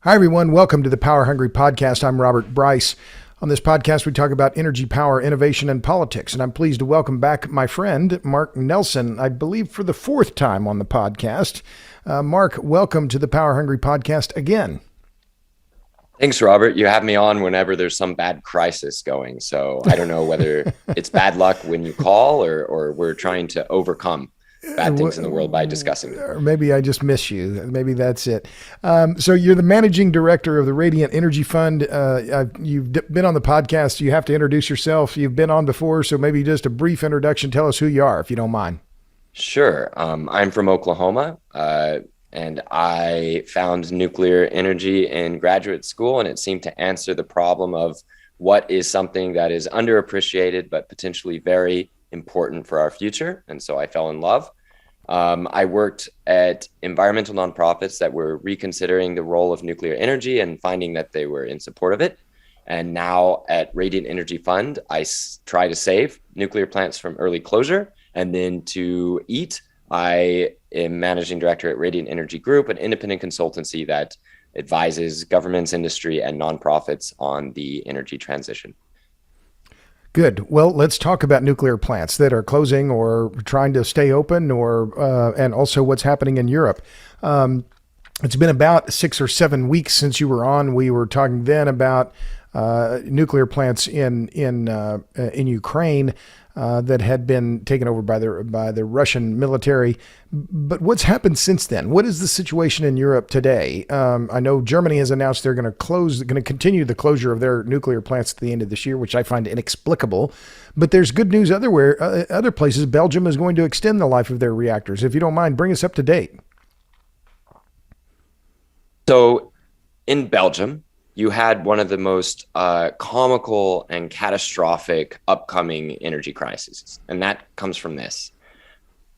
Hi, everyone. Welcome to the Power Hungry Podcast. I'm Robert Bryce. On this podcast, we talk about energy, power, innovation, and politics. And I'm pleased to welcome back my friend, Mark Nelson, I believe for the fourth time on the podcast. Mark, welcome to the Power Hungry Podcast again. Thanks, Robert. You have me on whenever there's some bad crisis going. So I don't know whether it's bad luck when you call or we're trying to overcome bad things in the world by discussing them. Or maybe I just miss you. Maybe that's it. So you're the managing director of the Radiant Energy Fund. You've been on the podcast. You have to introduce yourself. You've been on before, so maybe just a brief introduction. Tell us who you are, if you don't mind. Sure. I'm from Oklahoma, and I found nuclear energy in graduate school, and it seemed to answer the problem of what is something that is underappreciated, but potentially very important for our future. And so I fell in love. I worked at environmental nonprofits that were reconsidering the role of nuclear energy and finding that they were in support of it. And now at Radiant Energy Fund, I try to save nuclear plants from early closure. And then to EAT, I am managing director at Radiant Energy Group, an independent consultancy that advises governments, industry, and nonprofits on the energy transition. Good. Well, let's talk about nuclear plants that are closing or trying to stay open, and also what's happening in Europe. It's been about 6 or 7 weeks since you were on. We were talking then about nuclear plants in Ukraine that had been taken over by the Russian military. But what's happened since then? What is the situation in Europe today? I know Germany has announced they're going to continue the closure of their nuclear plants at the end of this year, which I find inexplicable. But there's good news other places. Belgium is going to extend the life of their reactors. If you don't mind, bring us up to date. So in Belgium, you had one of the most comical and catastrophic upcoming energy crises. And that comes from this.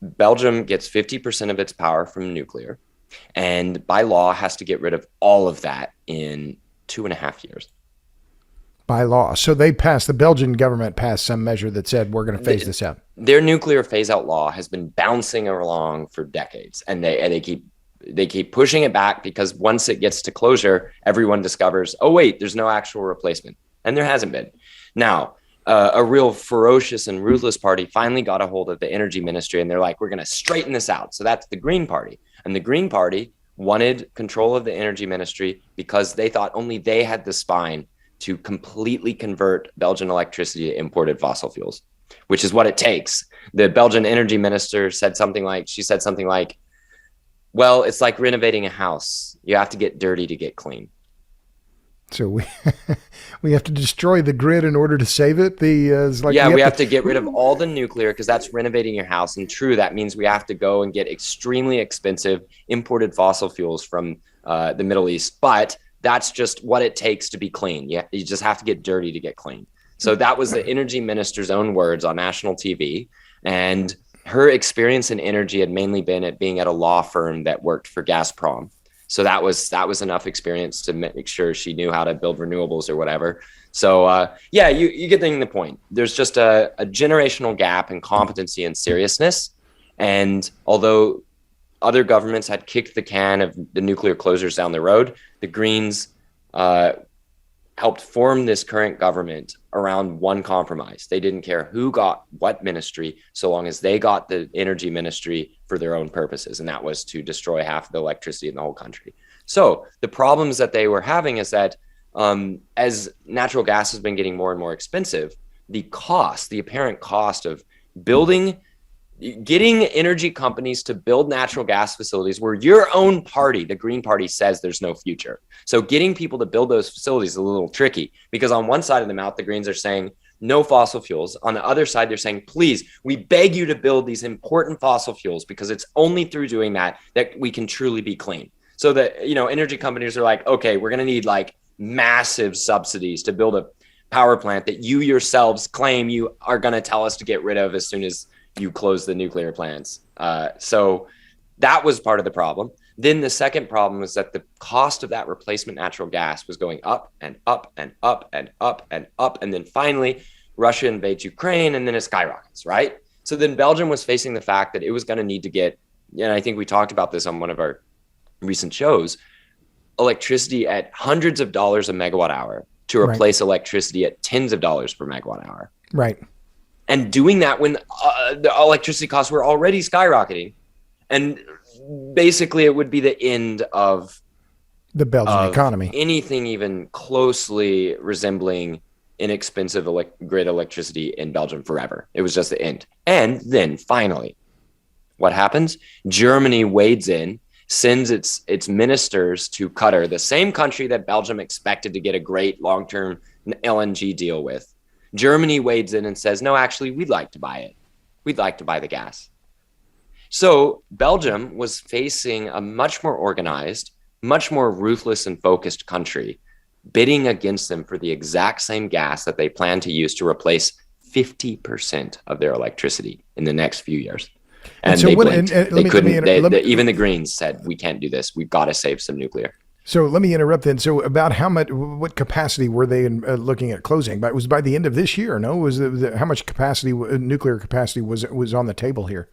Belgium gets 50% of its power from nuclear, and by law has to get rid of all of that in 2.5 years. By law. So the Belgian government passed some measure that said, we're going to phase this out. Their nuclear phase out law has been bouncing along for decades, and they keep pushing it back because once it gets to closure, everyone discovers, oh, wait, there's no actual replacement. And there hasn't been. Now, a real ferocious and ruthless party finally got a hold of the energy ministry, and they're like, we're going to straighten this out. So that's the Green Party. And the Green Party wanted control of the energy ministry because they thought only they had the spine to completely convert Belgian electricity to imported fossil fuels, which is what it takes. The Belgian energy minister said something like, well, it's like renovating a house. You have to get dirty to get clean. So we have to destroy the grid in order to save it. We have to get rid of all the nuclear because that's renovating your house. And true, that means we have to go and get extremely expensive imported fossil fuels from the Middle East. But that's just what it takes to be clean. You just have to get dirty to get clean. So that was the energy minister's own words on national TV. And her experience in energy had mainly been at being at a law firm that worked for Gazprom. So that was enough experience to make sure she knew how to build renewables or whatever. So you get the point. There's just a generational gap in competency and seriousness. And although other governments had kicked the can of the nuclear closures down the road, the Greens helped form this current government around one compromise. They didn't care who got what ministry, so long as they got the energy ministry for their own purposes. And that was to destroy half of the electricity in the whole country. So the problems that they were having is that as natural gas has been getting more and more expensive, the apparent cost of getting energy companies to build natural gas facilities where your own party, the Green Party, says there's no future. So getting people to build those facilities is a little tricky because on one side of the mouth, the Greens are saying no fossil fuels. On the other side, they're saying, please, we beg you to build these important fossil fuels because it's only through doing that we can truly be clean. So that, energy companies are like, okay, we're going to need like massive subsidies to build a power plant that you yourselves claim you are going to tell us to get rid of as soon as you close the nuclear plants. So that was part of the problem. Then the second problem was that the cost of that replacement natural gas was going up and up and up and up and up. And then finally, Russia invades Ukraine and then it skyrockets, right? So then Belgium was facing the fact that it was going to need to get and I think we talked about this on one of our recent shows, electricity at hundreds of dollars a megawatt hour to replace electricity at tens of dollars per megawatt hour. Right. And doing that when the electricity costs were already skyrocketing. And basically it would be the end of the Belgian economy. Anything even closely resembling inexpensive grid electricity in Belgium forever. It was just the end. And then finally, what happens? Germany wades in, sends its ministers to Qatar, the same country that Belgium expected to get a great long-term LNG deal with. Germany wades in and says, no, actually, we'd like to buy it. We'd like to buy the gas. So Belgium was facing a much more organized, much more ruthless and focused country bidding against them for the exact same gas that they plan to use to replace 50% of their electricity in the next few years. And so they blinked. They couldn't. Even the Greens said, we can't do this. We've got to save some nuclear. So let me interrupt then. So about what capacity were they looking at closing? But it was by the end of this year, no? How much capacity, nuclear capacity was on the table here?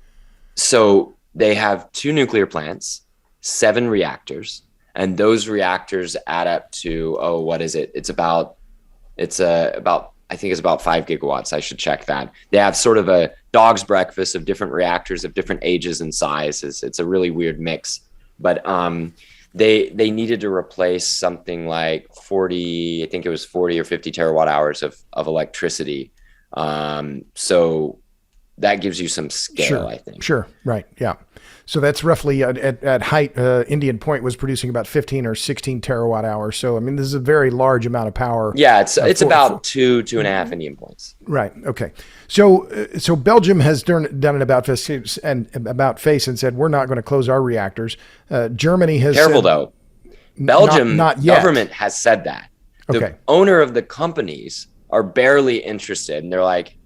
So they have 2 nuclear plants, 7 reactors, and those reactors add up to, what is it? It's about I think it's about 5 gigawatts. I should check that. They have sort of a dog's breakfast of different reactors of different ages and sizes. It's a really weird mix, but they needed to replace something like 40 or 50 terawatt hours of electricity. So that gives you some scale, sure, I think. Sure. Right. Yeah. So that's roughly at height, Indian Point was producing about 15 or 16 terawatt hours. So, I mean, this is a very large amount of power. Yeah. It's about 2.5 Indian points. Right. Okay. So Belgium has done an about face and said, we're not going to close our reactors. Germany has Careful though. Belgium not yet. Government has said that. The owner of the companies are barely interested. And they're like,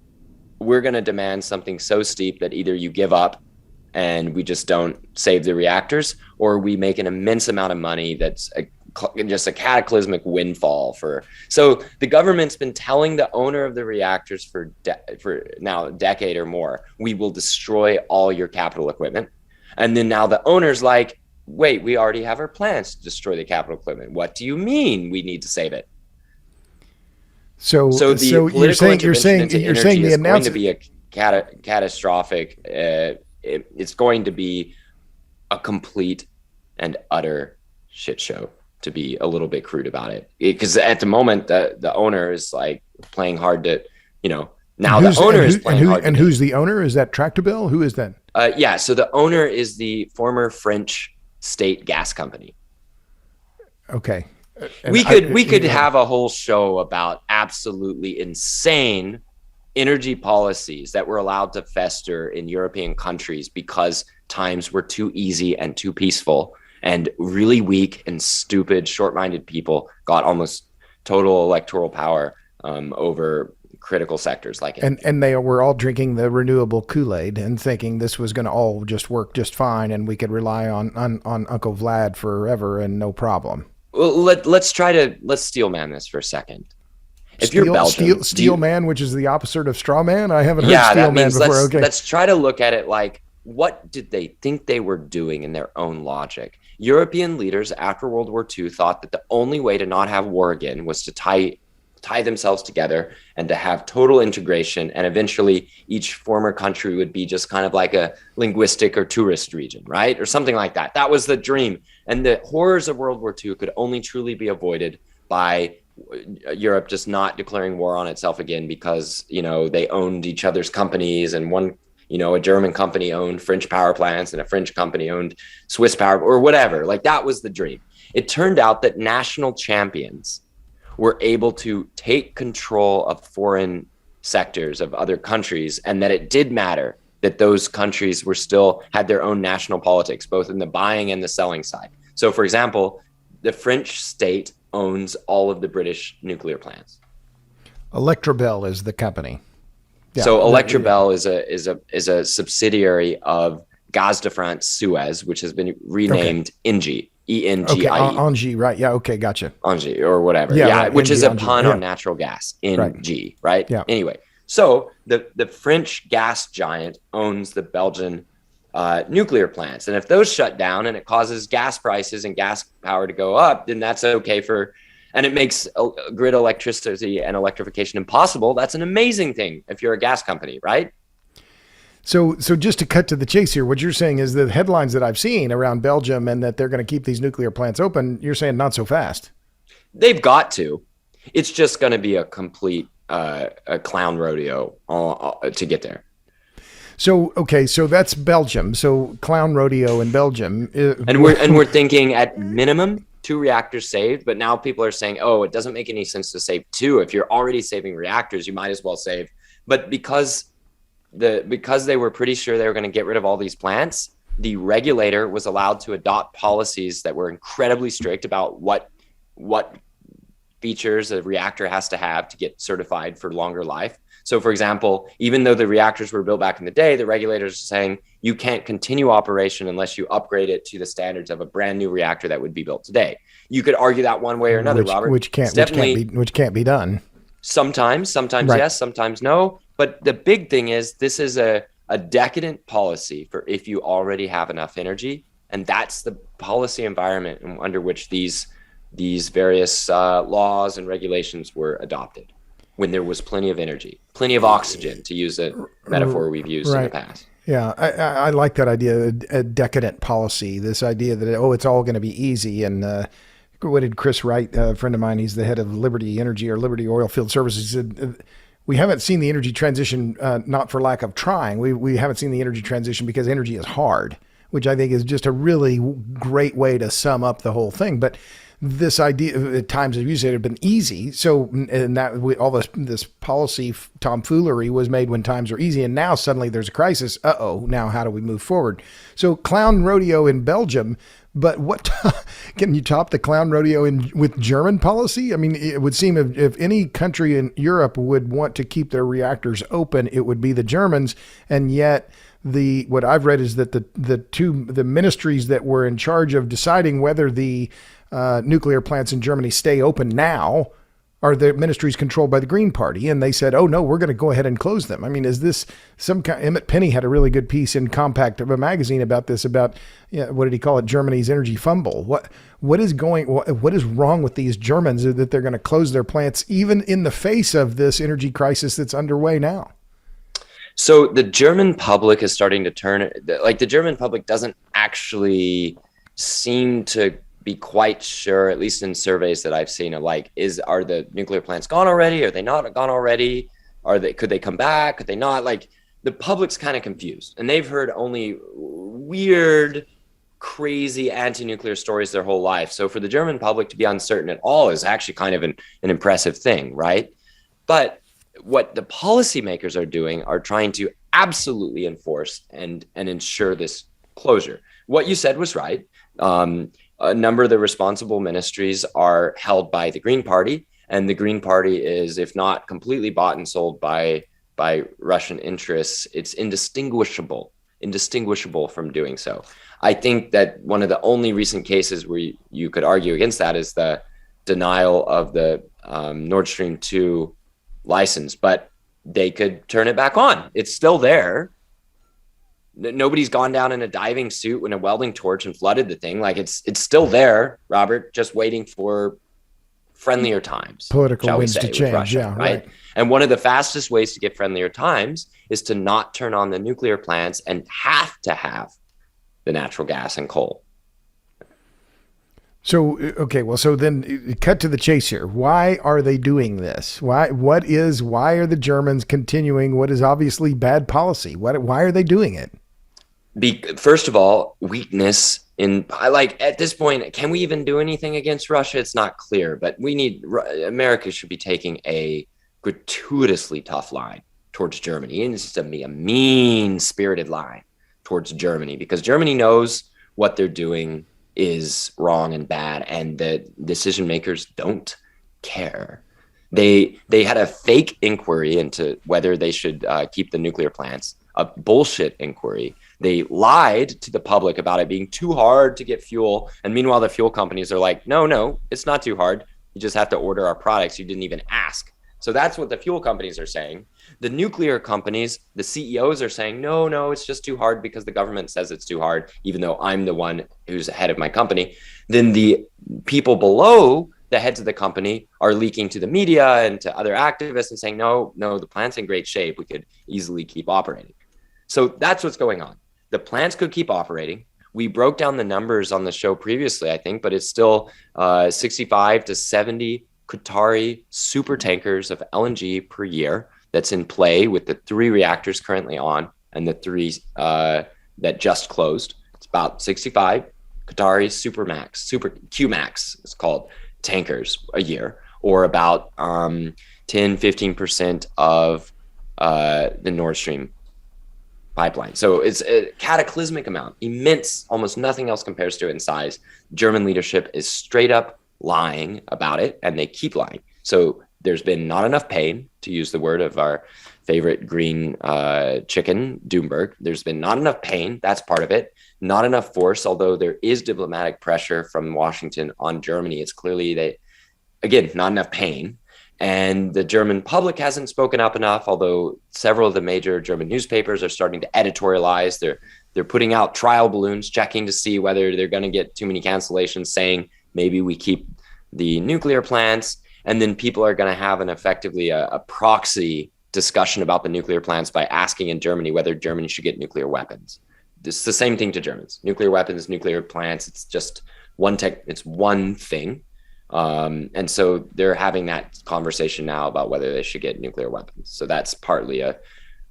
we're going to demand something so steep that either you give up and we just don't save the reactors, or we make an immense amount of money that's just a cataclysmic windfall so the government's been telling the owner of the reactors for now a decade or more, we will destroy all your capital equipment. And then now the owner's like, wait, we already have our plans to destroy the capital equipment. What do you mean we need to save it? So you're saying the announcement is going to be a catastrophic. It's going to be a complete and utter shit show, to be a little bit crude about it. Because at the moment, the owner is like playing hard to, now the owner is playing hard. And who's the owner? Is that Tractebel? Who is that? Yeah. So the owner is the former French state gas company. Okay. We could have a whole show about absolutely insane energy policies that were allowed to fester in European countries because times were too easy and too peaceful, and really weak and stupid, short-minded people got almost total electoral power over critical sectors like it. And they were all drinking the renewable Kool-Aid and thinking this was going to all just work just fine and we could rely on Uncle Vlad forever and no problem. Well, let's steel man this for a second. If you're Belgian, steel man, which is the opposite of straw man. I haven't heard steel man before. Let's try to look at it like, what did they think they were doing in their own logic? European leaders after World War II thought that the only way to not have war again was to tie themselves together and to have total integration, and eventually each former country would be just kind of like a linguistic or tourist region, right? Or something like that. That was the dream. And the horrors of World War II could only truly be avoided by Europe just not declaring war on itself again, because, they owned each other's companies, and one, a German company owned French power plants and a French company owned Swiss power, or whatever. Like, that was the dream. It turned out that national champions were able to take control of foreign sectors of other countries, and that it did matter that those countries had their own national politics, both in the buying and the selling side. So, for example, the French state owns all of the British nuclear plants. Electrabel is the company. Yeah. So Electrabel is a subsidiary of Gaz de France Suez, which has been renamed Engie. ENGIE. Okay, Engie, right? Yeah. Okay, gotcha. Engie or whatever. Yeah, right, which is a pun on natural gas. Engie, right? Yeah. Anyway, so the French gas giant owns the Belgian nuclear plants. And if those shut down and it causes gas prices and gas power to go up, then that's okay and it makes grid electricity and electrification impossible. That's an amazing thing if you're a gas company, right? So just to cut to the chase here, what you're saying is the headlines that I've seen around Belgium and that they're going to keep these nuclear plants open, you're saying not so fast. They've got to. It's just going to be a complete a clown rodeo to get there. So, okay, so that's Belgium. So clown rodeo in Belgium. And we're thinking at minimum 2 reactors saved, but now people are saying, oh, it doesn't make any sense to save 2. If you're already saving reactors, you might as well save. But because they were pretty sure they were going to get rid of all these plants, the regulator was allowed to adopt policies that were incredibly strict about what features a reactor has to have to get certified for longer life. So, for example, even though the reactors were built back in the day, the regulators are saying you can't continue operation unless you upgrade it to the standards of a brand new reactor that would be built today. You could argue that one way or another, Robert. Which can't be done. Sometimes right. Yes, sometimes no. But the big thing is this is a decadent policy for if you already have enough energy. And that's the policy environment under which these various laws and regulations were adopted, when there was plenty of energy, plenty of oxygen, to use a metaphor we've used in the past. Yeah, I like that idea, a decadent policy, this idea that, it's all going to be easy. And what did Chris Wright, a friend of mine, he's the head of Liberty Energy or Liberty Oilfield Services, said, we haven't seen the energy transition, not for lack of trying. We haven't seen the energy transition because energy is hard, which I think is just a really great way to sum up the whole thing. But this idea at times, as you said, have been easy. So, and that all this policy tomfoolery was made when times are easy, and now suddenly there's a crisis. Now how do we move forward? So, clown rodeo in Belgium, but what can you top the clown rodeo with German policy? I mean, it would seem if any country in Europe would want to keep their reactors open, it would be the Germans, and yet what I've read is that the ministries that were in charge of deciding whether the nuclear plants in Germany stay open now are the ministries controlled by the Green Party. And they said, oh no, we're going to go ahead and close them. I mean, is this some kind? Emmett Penny had a really good piece in Compact of a magazine about this, about, what did he call it? Germany's energy fumble. What is wrong with these Germans that they're going to close their plants even in the face of this energy crisis that's underway now? So the German public is starting to turn, like the German public doesn't actually seem to be quite sure, at least in surveys that I've seen, are the nuclear plants gone already? Are they not gone already? Could they come back? Could they not? Like, the public's kind of confused, and they've heard only weird, crazy anti-nuclear stories their whole life. So for the German public to be uncertain at all is actually kind of an impressive thing, right? But what the policymakers are doing are trying to absolutely enforce and ensure this closure. What you said was right. A number of the responsible ministries are held by the Green Party, and the Green Party is, if not completely bought and sold by Russian interests, it's indistinguishable from doing so. I think that one of the only recent cases where you could argue against that is the denial of the Nord Stream 2 license, but they could turn it back on. It's still there. Nobody's gone down in a diving suit with a welding torch and flooded the thing. Like, it's still there, Robert, just waiting for friendlier times. Political winds to change. Russia, right? And one of the fastest ways to get friendlier times is to not turn on the nuclear plants and have to have the natural gas and coal. So, okay, well, so then cut to the chase here. Why are they doing this? Why are the Germans continuing what is obviously bad policy? Why are they doing it? First of all, weakness at this point, can we even do anything against Russia? It's not clear, but America should be taking a gratuitously tough line towards Germany. It needs to be a mean-spirited line towards Germany, because Germany knows what they're doing is wrong and bad, and the decision makers don't care. They had a fake inquiry into whether they should keep the nuclear plants, a bullshit inquiry. They lied to the public about it being too hard to get fuel, and meanwhile the fuel companies are like, no, it's not too hard. You just have to order our products. You didn't even ask. So that's what the fuel companies are saying. The nuclear companies, the CEOs are saying, no, it's just too hard because the government says it's too hard, even though I'm the one who's head of my company. Then the people below the heads of the company are leaking to the media and to other activists and saying, no, the plant's in great shape. We could easily keep operating. So that's what's going on. The plants could keep operating. We broke down the numbers on the show previously, I think, but it's still 65 to 70 Qatari super tankers of LNG per year that's in play with the 3 reactors currently on and the 3 that just closed. It's about 65 Qatari super QMax, it's called, tankers a year, or about 10-15% of the Nord Stream pipeline. So it's a cataclysmic amount, immense, almost nothing else compares to it in size. German leadership is straight up lying about it, and they keep lying. So there's been not enough pain, to use the word of our favorite green chicken, Doomberg. There's been not enough pain. That's part of it. Not enough force, although there is diplomatic pressure from Washington on Germany. It's clearly that, again, not enough pain. And the German public hasn't spoken up enough, although several of the major German newspapers are starting to editorialize. They're putting out trial balloons, checking to see whether they're going to get too many cancellations, saying maybe we keep the nuclear plants. And then people are going to have effectively a proxy discussion about the nuclear plants by asking in Germany whether Germany should get nuclear weapons. It's the same thing to Germans. Nuclear weapons, nuclear plants, it's just it's one thing. And so they're having that conversation now about whether they should get nuclear weapons. So that's partly a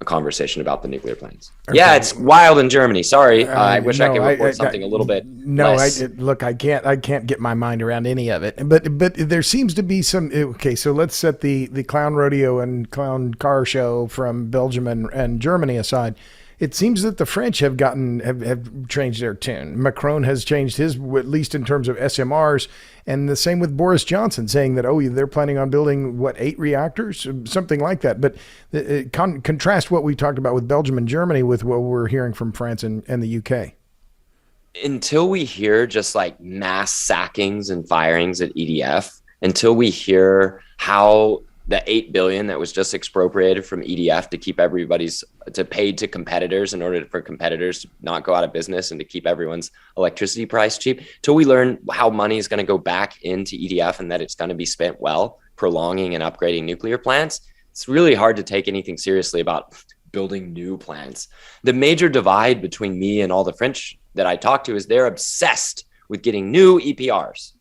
conversation about the nuclear plants. Okay. Yeah, it's wild in Germany. Sorry, I wish I could report something a little bit. No, look, I can't get my mind around any of it. But there seems to be some. Okay, so let's set the clown rodeo and clown car show from Belgium and Germany aside. It seems that the French have changed their tune. Macron has changed his, at least in terms of SMRs, and the same with Boris Johnson, saying that, they're planning on building, 8 reactors? Something like that. But contrast what we talked about with Belgium and Germany with what we're hearing from France and the UK. Until we hear just like mass sackings and firings at EDF, until we hear how the $8 billion that was just expropriated from EDF to keep to pay to competitors in order for competitors to not go out of business and to keep everyone's electricity price cheap, till we learn how money is going to go back into EDF and that it's going to be spent well, prolonging and upgrading nuclear plants, it's really hard to take anything seriously about building new plants. The major divide between me and all the French that I talk to is they're obsessed with getting new EPRs.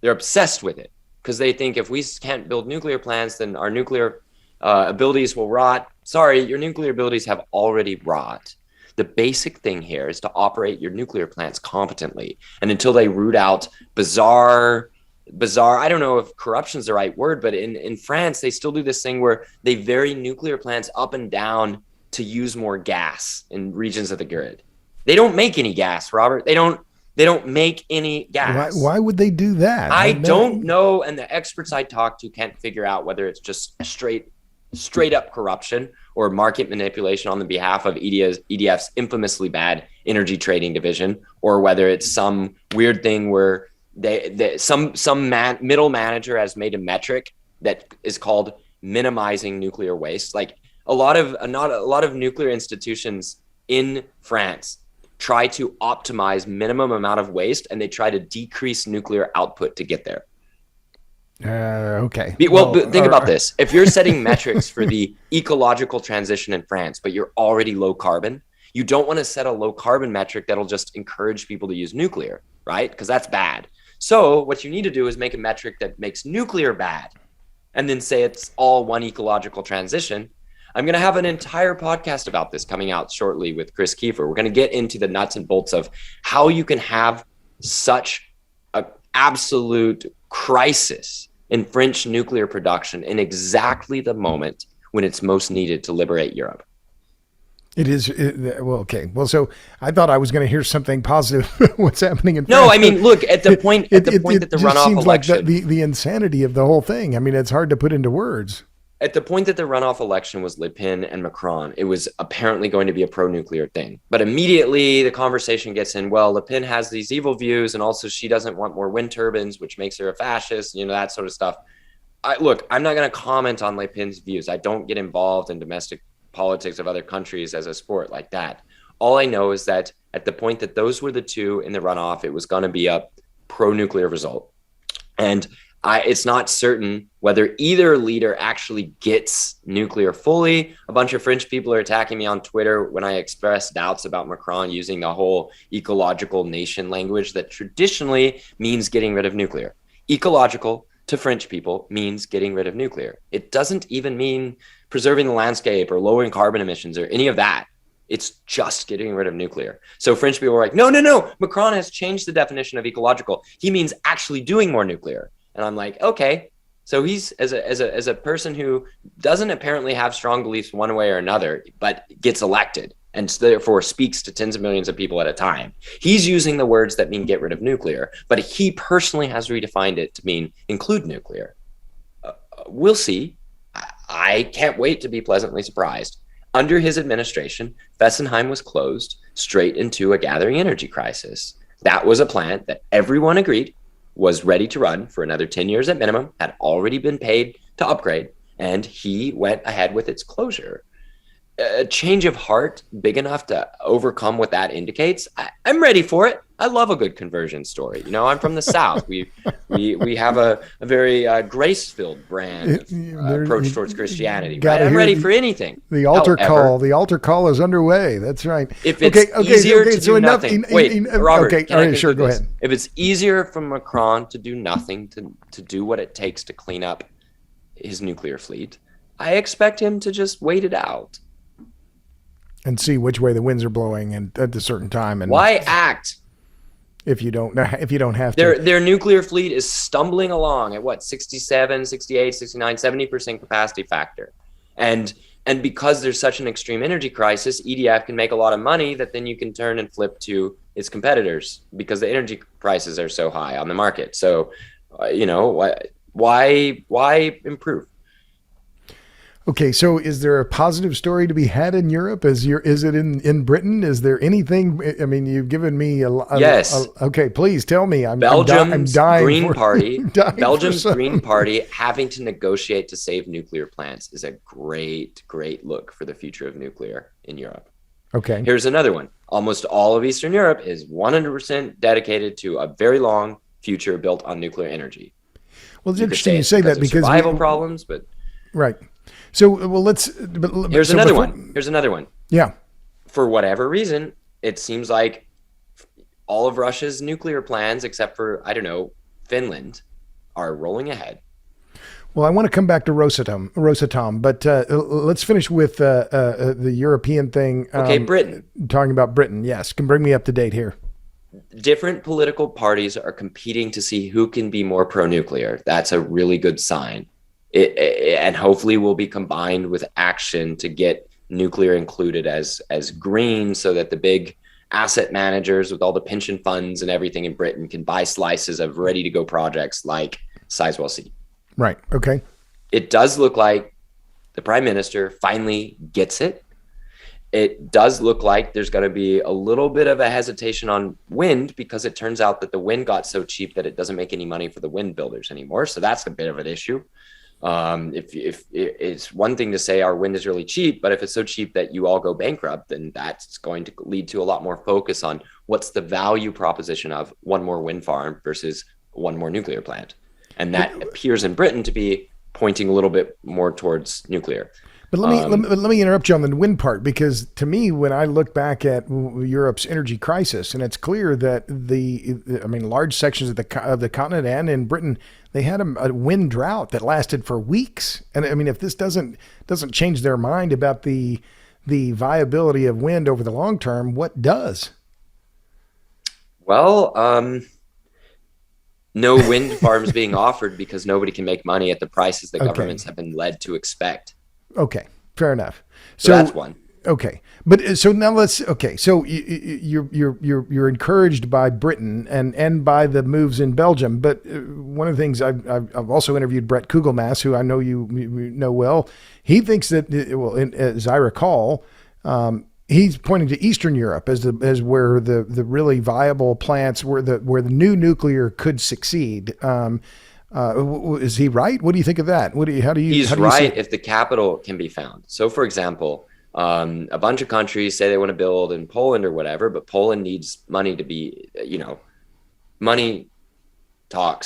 They're obsessed with it, because they think if we can't build nuclear plants, then our nuclear abilities will rot. Sorry, your nuclear abilities have already rot. The basic thing here is to operate your nuclear plants competently. And until they root out bizarre, I don't know if corruption is the right word, but in France, they still do this thing where they vary nuclear plants up and down to use more gas in regions of the grid. They don't make any gas, Robert. They don't make any gas. Why would they do that? I don't know. And the experts I talk to can't figure out whether it's just straight up corruption or market manipulation on the behalf of EDF's infamously bad energy trading division, or whether it's some weird thing where middle manager has made a metric that is called minimizing nuclear waste. Like a lot of nuclear institutions in France try to optimize minimum amount of waste, and they try to decrease nuclear output to get there. Okay. Well, think about this. If you're setting metrics for the ecological transition in France, but you're already low carbon, you don't want to set a low carbon metric that'll just encourage people to use nuclear, right? Because that's bad. So what you need to do is make a metric that makes nuclear bad, and then say it's all one ecological transition. I'm going to have an entire podcast about this coming out shortly with Chris Kiefer. We're going to get into the nuts and bolts of how you can have such an absolute crisis in French nuclear production in exactly the moment when it's most needed to liberate Europe. It is. Well, okay. Well, so I thought I was going to hear something positive. What's happening in France? No, I mean, look, at the point that the runoff seems election, like the insanity of the whole thing. I mean, it's hard to put into words. At the point that the runoff election was Le Pen and Macron, it was apparently going to be a pro-nuclear thing. But immediately the conversation gets in, well, Le Pen has these evil views, and also she doesn't want more wind turbines, which makes her a fascist, that sort of stuff. look, I'm not going to comment on Le Pen's views. I don't get involved in domestic politics of other countries as a sport like that. All I know is that at the point that those were the two in the runoff, it was going to be a pro-nuclear result. And it's not certain whether either leader actually gets nuclear fully. A bunch of French people are attacking me on Twitter when I express doubts about Macron using the whole ecological nation language that traditionally means getting rid of nuclear. Ecological to French people means getting rid of nuclear. It doesn't even mean preserving the landscape or lowering carbon emissions or any of that. It's just getting rid of nuclear. So French people were like, no, Macron has changed the definition of ecological. He means actually doing more nuclear. And I'm like, okay. So he's as a person who doesn't apparently have strong beliefs one way or another, but gets elected and therefore speaks to tens of millions of people at a time. He's using the words that mean get rid of nuclear, but he personally has redefined it to mean include nuclear. We'll see. I can't wait to be pleasantly surprised. Under his administration, Fessenheim was closed straight into a gathering energy crisis. That was a plant that everyone agreed was ready to run for another 10 years at minimum, had already been paid to upgrade, and he went ahead with its closure. A change of heart big enough to overcome what that indicates. I'm ready for it. I love a good conversion story. You know, I'm from the South. We have a very grace-filled brand approach towards Christianity. Right? I'm ready for anything. The altar call. The altar call is underway. That's right. If it's easier to do nothing. Robert. Okay. All right. Sure. Go ahead. If it's easier for Macron to do nothing, to do what it takes to clean up his nuclear fleet, I expect him to just wait it out and see which way the winds are blowing and at a certain time. And why act if you don't have to? Their nuclear fleet is stumbling along at what, 67, 68, 69, 70% capacity factor. And because there's such an extreme energy crisis, EDF can make a lot of money that then you can turn and flip to its competitors because the energy prices are so high on the market. So, why improve? Okay, so is there a positive story to be had in Europe? Is it in Britain? Is there anything? I mean, you've given me yes. Okay, please tell me. Belgium's Green Party. Belgium's Green Party having to negotiate to save nuclear plants is a great look for the future of nuclear in Europe. Okay. Here's another one. Almost all of Eastern Europe is 100% dedicated to a very long future built on nuclear energy. Well, it's interesting you say that because survival problems, but right. So, well, Here's another one. Yeah. For whatever reason, it seems like all of Russia's nuclear plans, except for, Finland, are rolling ahead. Well, I want to come back to Rosatom, but let's finish with the European thing. Okay, Britain. Talking about Britain, yes. Can bring me up to date here. Different political parties are competing to see who can be more pro-nuclear. That's a really good sign. And hopefully will be combined with action to get nuclear included as green so that the big asset managers with all the pension funds and everything in Britain can buy slices of ready to go projects like Sizewell C. Right. Okay. It does look like the prime minister finally gets it. It does look like there's going to be a little bit of a hesitation on wind because it turns out that the wind got so cheap that it doesn't make any money for the wind builders anymore. So that's a bit of an issue. If it's one thing to say our wind is really cheap, but if it's so cheap that you all go bankrupt, then that's going to lead to a lot more focus on what's the value proposition of one more wind farm versus one more nuclear plant. And that appears in Britain to be pointing a little bit more towards nuclear. But let me interrupt you on the wind part, because to me, when I look back at Europe's energy crisis, and it's clear that large sections of the continent and in Britain, they had a wind drought that lasted for weeks. And I mean, if this doesn't change their mind about the viability of wind over the long term, what does? Well, no wind farms being offered because nobody can make money at the prices that governments have been led to expect. Okay, fair enough. So that's one. Okay, but so now so you're encouraged by Britain and by the moves in Belgium. But one of the things I've also interviewed Brett Kugelmass, who I know you know well. He thinks that, as I recall, he's pointing to Eastern Europe as where the really viable plants, where the new nuclear could succeed. Is he right? What do you think of that? He's how do you see right it? if the capital can be found. So, for example, a bunch of countries say they want to build in Poland or whatever, but Poland needs money to be, money talk.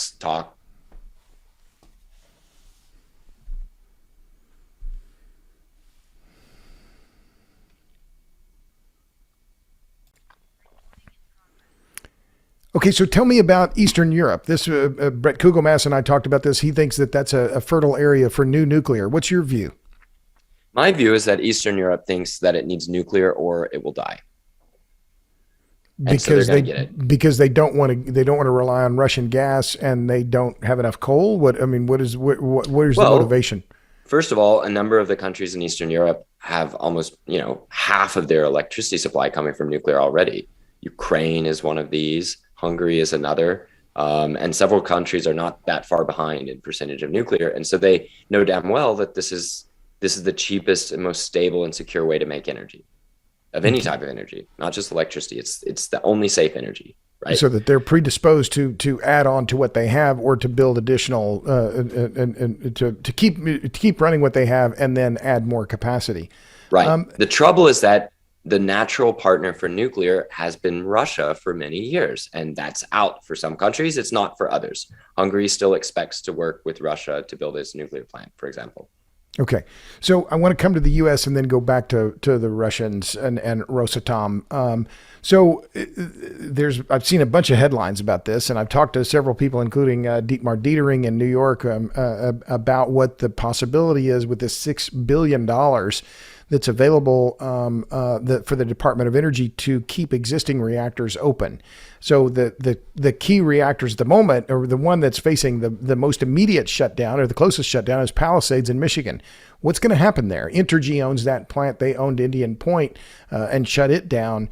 Okay, so tell me about Eastern Europe. This Brett Kugelmass and I talked about this. He thinks that that's a fertile area for new nuclear. What's your view? My view is that Eastern Europe thinks that it needs nuclear or it will die. And so they're Because going to get it. they don't want to rely on Russian gas and they don't have enough coal. Where's the Well, motivation? first of all, a number of the countries in Eastern Europe have almost, half of their electricity supply coming from nuclear already. Ukraine is one of these. Hungary is another. And several countries are not that far behind in percentage of nuclear. And so they know damn well that this is the cheapest and most stable and secure way to make energy of any type of energy, not just electricity. It's the only safe energy, right? So that they're predisposed to add on to what they have or to build additional and to keep running what they have and then add more capacity. Right. The trouble is that the natural partner for nuclear has been Russia for many years, and that's out for some countries. It's not for others. Hungary still expects to work with Russia to build its nuclear plant, for example. Okay, so I want to come to the U.S. and then go back to the Russians and Rosatom. I've seen a bunch of headlines about this, and I've talked to several people, including Dietmar Dietering in New York, about what the possibility is with this $6 billion that's available for the Department of Energy to keep existing reactors open. So the key reactors at the moment, or the one that's facing the most immediate shutdown or the closest shutdown, is Palisades in Michigan. What's going to happen there? Entergy owns that plant. They owned Indian Point and shut it down.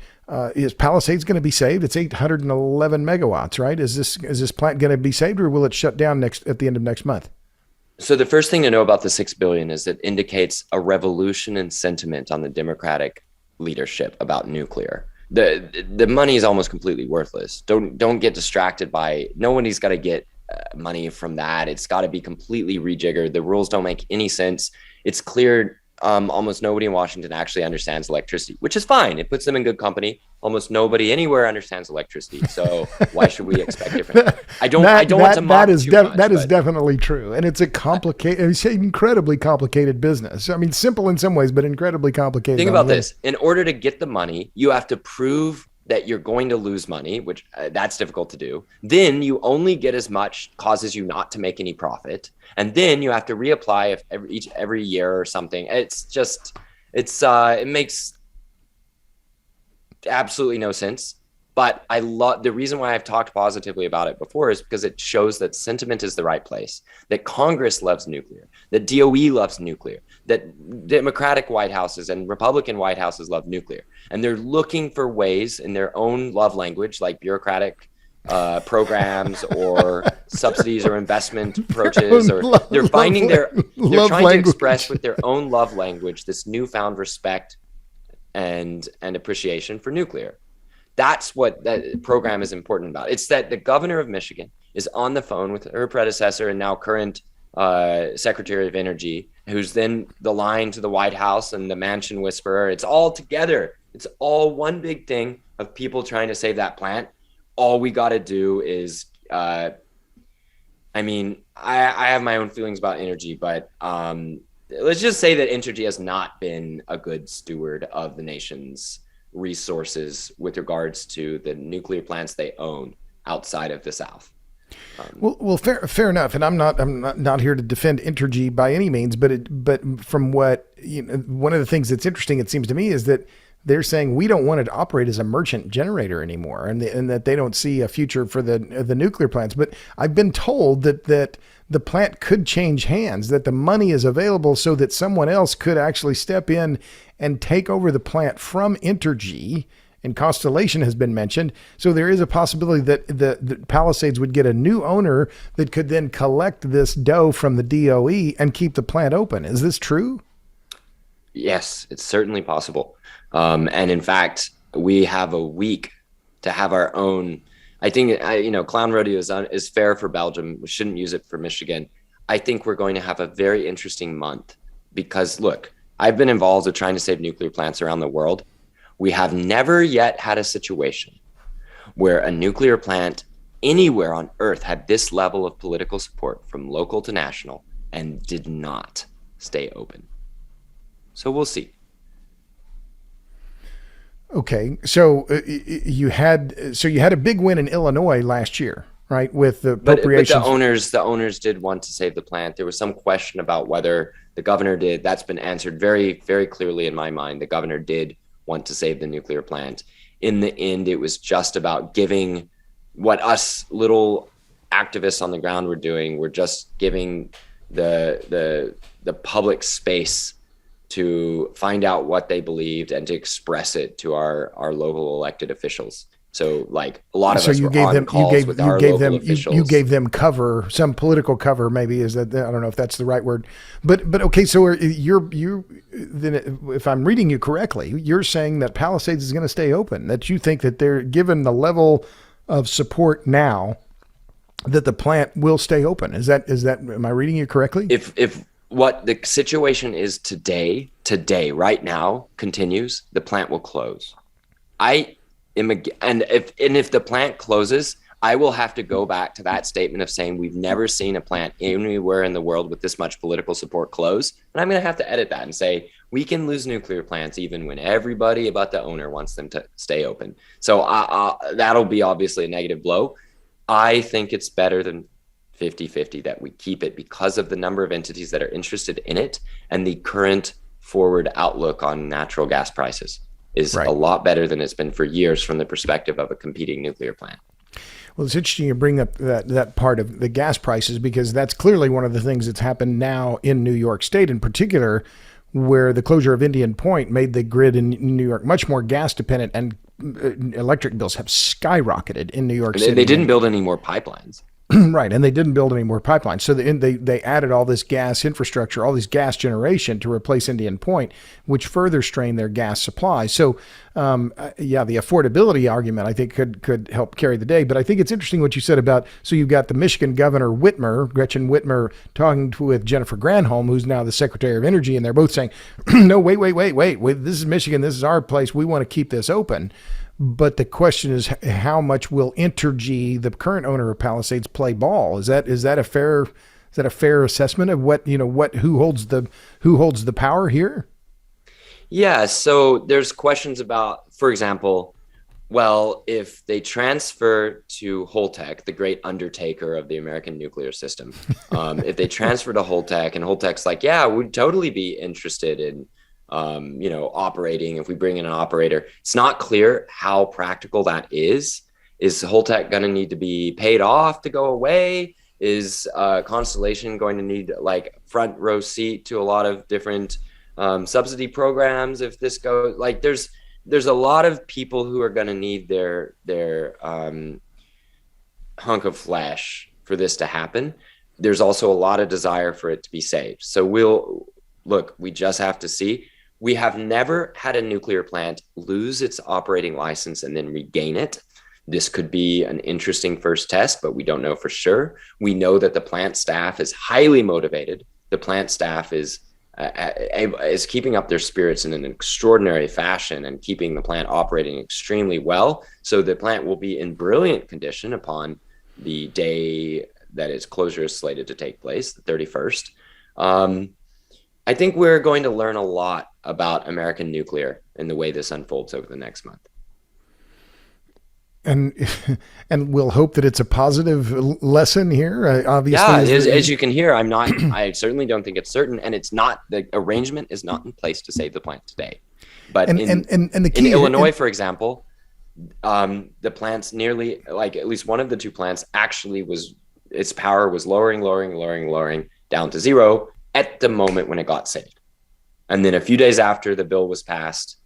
Is Palisades going to be saved? It's 811 megawatts, right? Is this plant going to be saved, or will it shut down at the end of next month? So the first thing to know about the $6 billion is it indicates a revolution in sentiment on the Democratic leadership about nuclear. The money is almost completely worthless. Don't get distracted by. Nobody's got to get money from that. It's got to be completely rejiggered. The rules don't make any sense. It's clear almost nobody in Washington actually understands electricity, which is fine. It puts them in good company. Almost nobody anywhere understands electricity. So why should we expect different? I don't want to mock too much, that is definitely true, and it's it's an incredibly complicated business. I mean, simple in some ways, but incredibly complicated. Think about this: in order to get the money, you have to prove that you're going to lose money, which that's difficult to do. Then you only get as much, causes you not to make any profit. And then you have to reapply every year or something. It makes absolutely no sense. But I love the reason why I've talked positively about it before is because it shows that sentiment is the right place, that Congress loves nuclear, that DOE loves nuclear, that Democratic White Houses and Republican White Houses love nuclear. And they're looking for ways in their own love language, like bureaucratic programs or subsidies or investment approaches, or they're trying to express with their own love language this newfound respect and appreciation for nuclear. That's what that program is important about. It's that the governor of Michigan is on the phone with her predecessor and now current Secretary of Energy, who's then the line to the White House and the Mansion Whisperer. It's all together. It's all one big thing of people trying to save that plant. All we got to do is, I have my own feelings about energy, but let's just say that Entergy has not been a good steward of the nation's resources with regards to the nuclear plants they own outside of the South. Well, fair enough. And I'm not here to defend Entergy by any means, but from what, one of the things that's interesting, it seems to me, is that they're saying we don't want it to operate as a merchant generator anymore, and that they don't see a future for the nuclear plants. But I've been told that the plant could change hands, that the money is available so that someone else could actually step in and take over the plant from Entergy. And Constellation has been mentioned. So there is a possibility that the Palisades would get a new owner that could then collect this dough from the DOE and keep the plant open. Is this true? Yes, it's certainly possible. And in fact, we have a week to have our own I think clown rodeo is fair for Belgium. We shouldn't use it for Michigan. I think we're going to have a very interesting month because look, I've been involved with trying to save nuclear plants around the world. We have never yet had a situation where a nuclear plant anywhere on earth had this level of political support from local to national and did not stay open. So we'll see. Okay, so you had a big win in Illinois last year, right? With the appropriations. But the owners did want to save the plant. There was some question about whether the governor did. That's been answered very, very clearly in my mind. The governor did want to save the nuclear plant. In the end, it was just about giving what us little activists on the ground were doing. We're just giving the public space to find out what they believed and to express it to our local elected officials. So like a lot of us were on calls with our local officials. You gave them cover, some political cover, maybe is that, I don't know if that's the right word, but okay. So you then, if I'm reading you correctly, you're saying that Palisades is going to stay open, that you think that they're given the level of support now that the plant will stay open. Is that, am I reading you correctly? If what the situation is today, right now continues, the plant will close. If the plant closes, I will have to go back to that statement of saying we've never seen a plant anywhere in the world with this much political support close. And I'm going to have to edit that and say we can lose nuclear plants even when everybody but the owner wants them to stay open. So that'll be obviously a negative blow. I think it's better than 50-50 that we keep it because of the number of entities that are interested in it, and the current forward outlook on natural gas prices is a lot better than it's been for years from the perspective of a competing nuclear plant. Well, it's interesting you bring up that part of the gas prices, because that's clearly one of the things that's happened now in New York State in particular, where the closure of Indian Point made the grid in New York much more gas dependent, and electric bills have skyrocketed in New York City. They didn't build any more pipelines. Right, and they didn't build any more pipelines. So they added all this gas infrastructure, all this gas generation to replace Indian Point, which further strained their gas supply. So, the affordability argument, I think, could help carry the day. But I think it's interesting what you said about, so you've got the Michigan Governor Gretchen Whitmer, talking with Jennifer Granholm, who's now the Secretary of Energy, and they're both saying, no, wait, this is Michigan, this is our place, we want to keep this open. But the question is, how much will Entergy, the current owner of Palisades, play ball? Is that a fair assessment of who holds the power here? Yeah. So there's questions about, for example, well, if they transfer to Holtec, the great undertaker of the American nuclear system, if they transfer to Holtec, and Holtec's like, yeah, we'd totally be interested in operating if we bring in an operator. It's not clear how practical that is. Is Holtec going to need to be paid off to go away? Is Constellation going to need like front row seat to a lot of different subsidy programs if this goes? Like there's a lot of people who are going to need their hunk of flesh for this to happen. There's also a lot of desire for it to be saved. So we just have to see. We have never had a nuclear plant lose its operating license and then regain it. This could be an interesting first test, but we don't know for sure. We know that the plant staff is highly motivated. The plant staff is keeping up their spirits in an extraordinary fashion and keeping the plant operating extremely well. So the plant will be in brilliant condition upon the day that its closure is slated to take place, the 31st. I think we're going to learn a lot about American nuclear in the way this unfolds over the next month. And we'll hope that it's a positive lesson here. Obviously, as you can hear, I certainly don't think it's certain, and it's not, the arrangement is not in place to save the plant today. But in Illinois, for example, the plants nearly, like at least one of the two plants actually its power was lowering down to zero at the moment when it got saved. And then a few days after the bill was passed,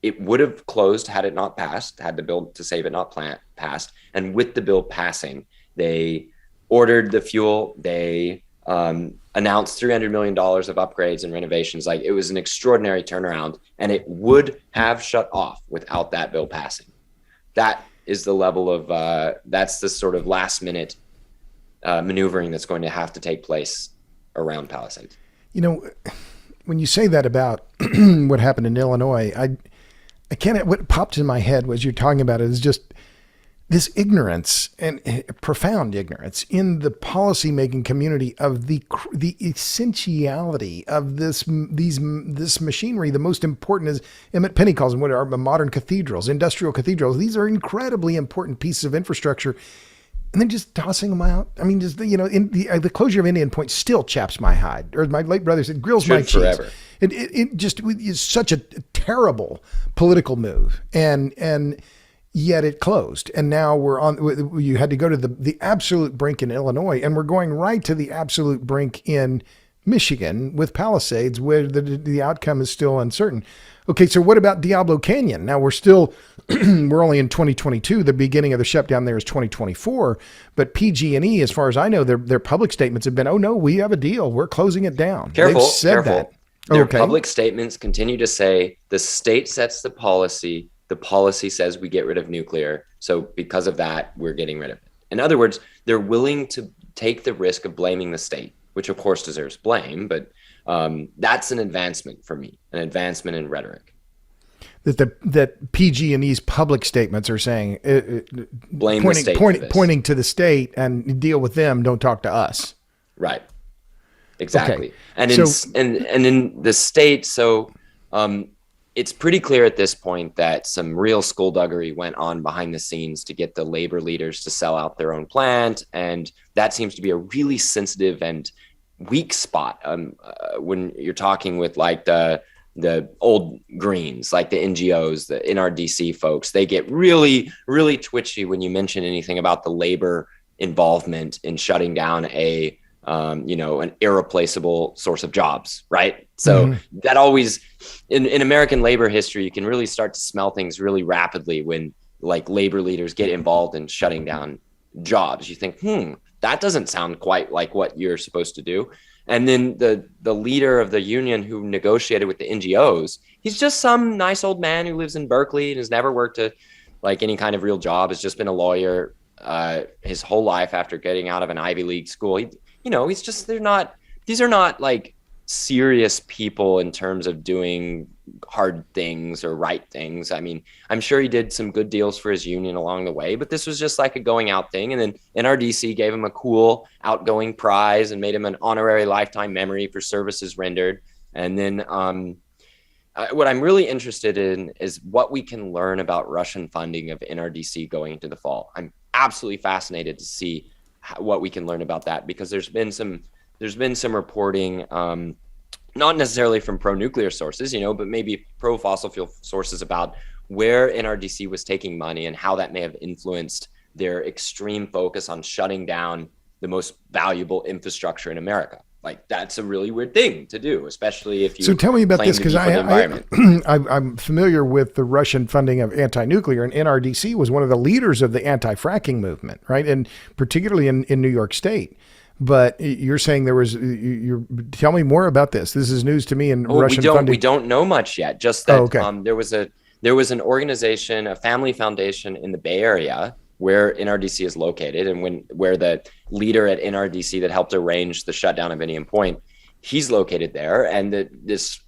it would have closed had it not passed, had the bill to save it not passed. And with the bill passing, they ordered the fuel. They announced $300 million of upgrades and renovations. Like, it was an extraordinary turnaround, and it would have shut off without that bill passing. That is the level of that's the sort of last minute maneuvering that's going to have to take place around Palisades. You know, when you say that about what happened in Illinois, I can't. What popped in my head was you're talking about it is just this ignorance and profound ignorance in the policymaking community of the essentiality of this machinery. The most important is Emmett Penny calls them what are modern cathedrals, industrial cathedrals. These are incredibly important pieces of infrastructure. And then just tossing them out. I mean, just, you know, in the closure of Indian Point still chaps my hide, or my late brother said, grills my cheese. Forever. It just is such a terrible political move, and yet it closed. And now we're on. You had to go to the absolute brink in Illinois, and we're going right to the absolute brink in Michigan with Palisades, where the outcome is still uncertain. Okay, so what about Diablo Canyon? Now we're only in 2022. The beginning of the shutdown there is 2024. But PG&E, as far as I know, their public statements have been, "Oh no, we have a deal. We're closing it down." Careful, They've said careful. that. Their Okay. public statements continue to say the state sets the policy. The policy says we get rid of nuclear. So because of that, we're getting rid of it. In other words, they're willing to take the risk of blaming the state, which of course deserves blame, but that's an advancement for me, an advancement in rhetoric. That PG&E's public statements are saying Blame the state for this. pointing to the state and deal with them. Don't talk to us. Right. Exactly. Okay. And in the state, it's pretty clear at this point that some real skullduggery went on behind the scenes to get the labor leaders to sell out their own plant, and that seems to be a really sensitive and weak spot when you're talking with like the old Greens, like the NGOs, the NRDC folks. They get really, really twitchy when you mention anything about the labor involvement in shutting down an irreplaceable source of jobs, right? So that always, in American labor history, you can really start to smell things really rapidly when like labor leaders get involved in shutting down jobs. You think, that doesn't sound quite like what you're supposed to do. And then the leader of the union who negotiated with the NGOs, he's just some nice old man who lives in Berkeley and has never worked any kind of real job, has just been a lawyer his whole life after getting out of an Ivy League school. These are not like serious people in terms of doing hard things or right things. I mean, I'm sure he did some good deals for his union along the way, but this was just like a going out thing. And then NRDC gave him a cool outgoing prize and made him an honorary lifetime memory for services rendered. And then what I'm really interested in is what we can learn about Russian funding of NRDC going into the fall. I'm absolutely fascinated to see what we can learn about that, because there's been some reporting, not necessarily from pro-nuclear sources, but maybe pro-fossil fuel sources about where NRDC was taking money and how that may have influenced their extreme focus on shutting down the most valuable infrastructure in America. Like, that's a really weird thing to do, especially if you. So tell me about this, because I'm familiar with the Russian funding of anti-nuclear, and NRDC was one of the leaders of the anti-fracking movement, right? And particularly in New York State. But you're saying there was. Tell me more about this. This is news to me. And Russian funding. We don't know much yet. Just that there was an organization, a family foundation in the Bay Area where NRDC is located, and where the leader at NRDC that helped arrange the shutdown of Indian Point, he's located there. And this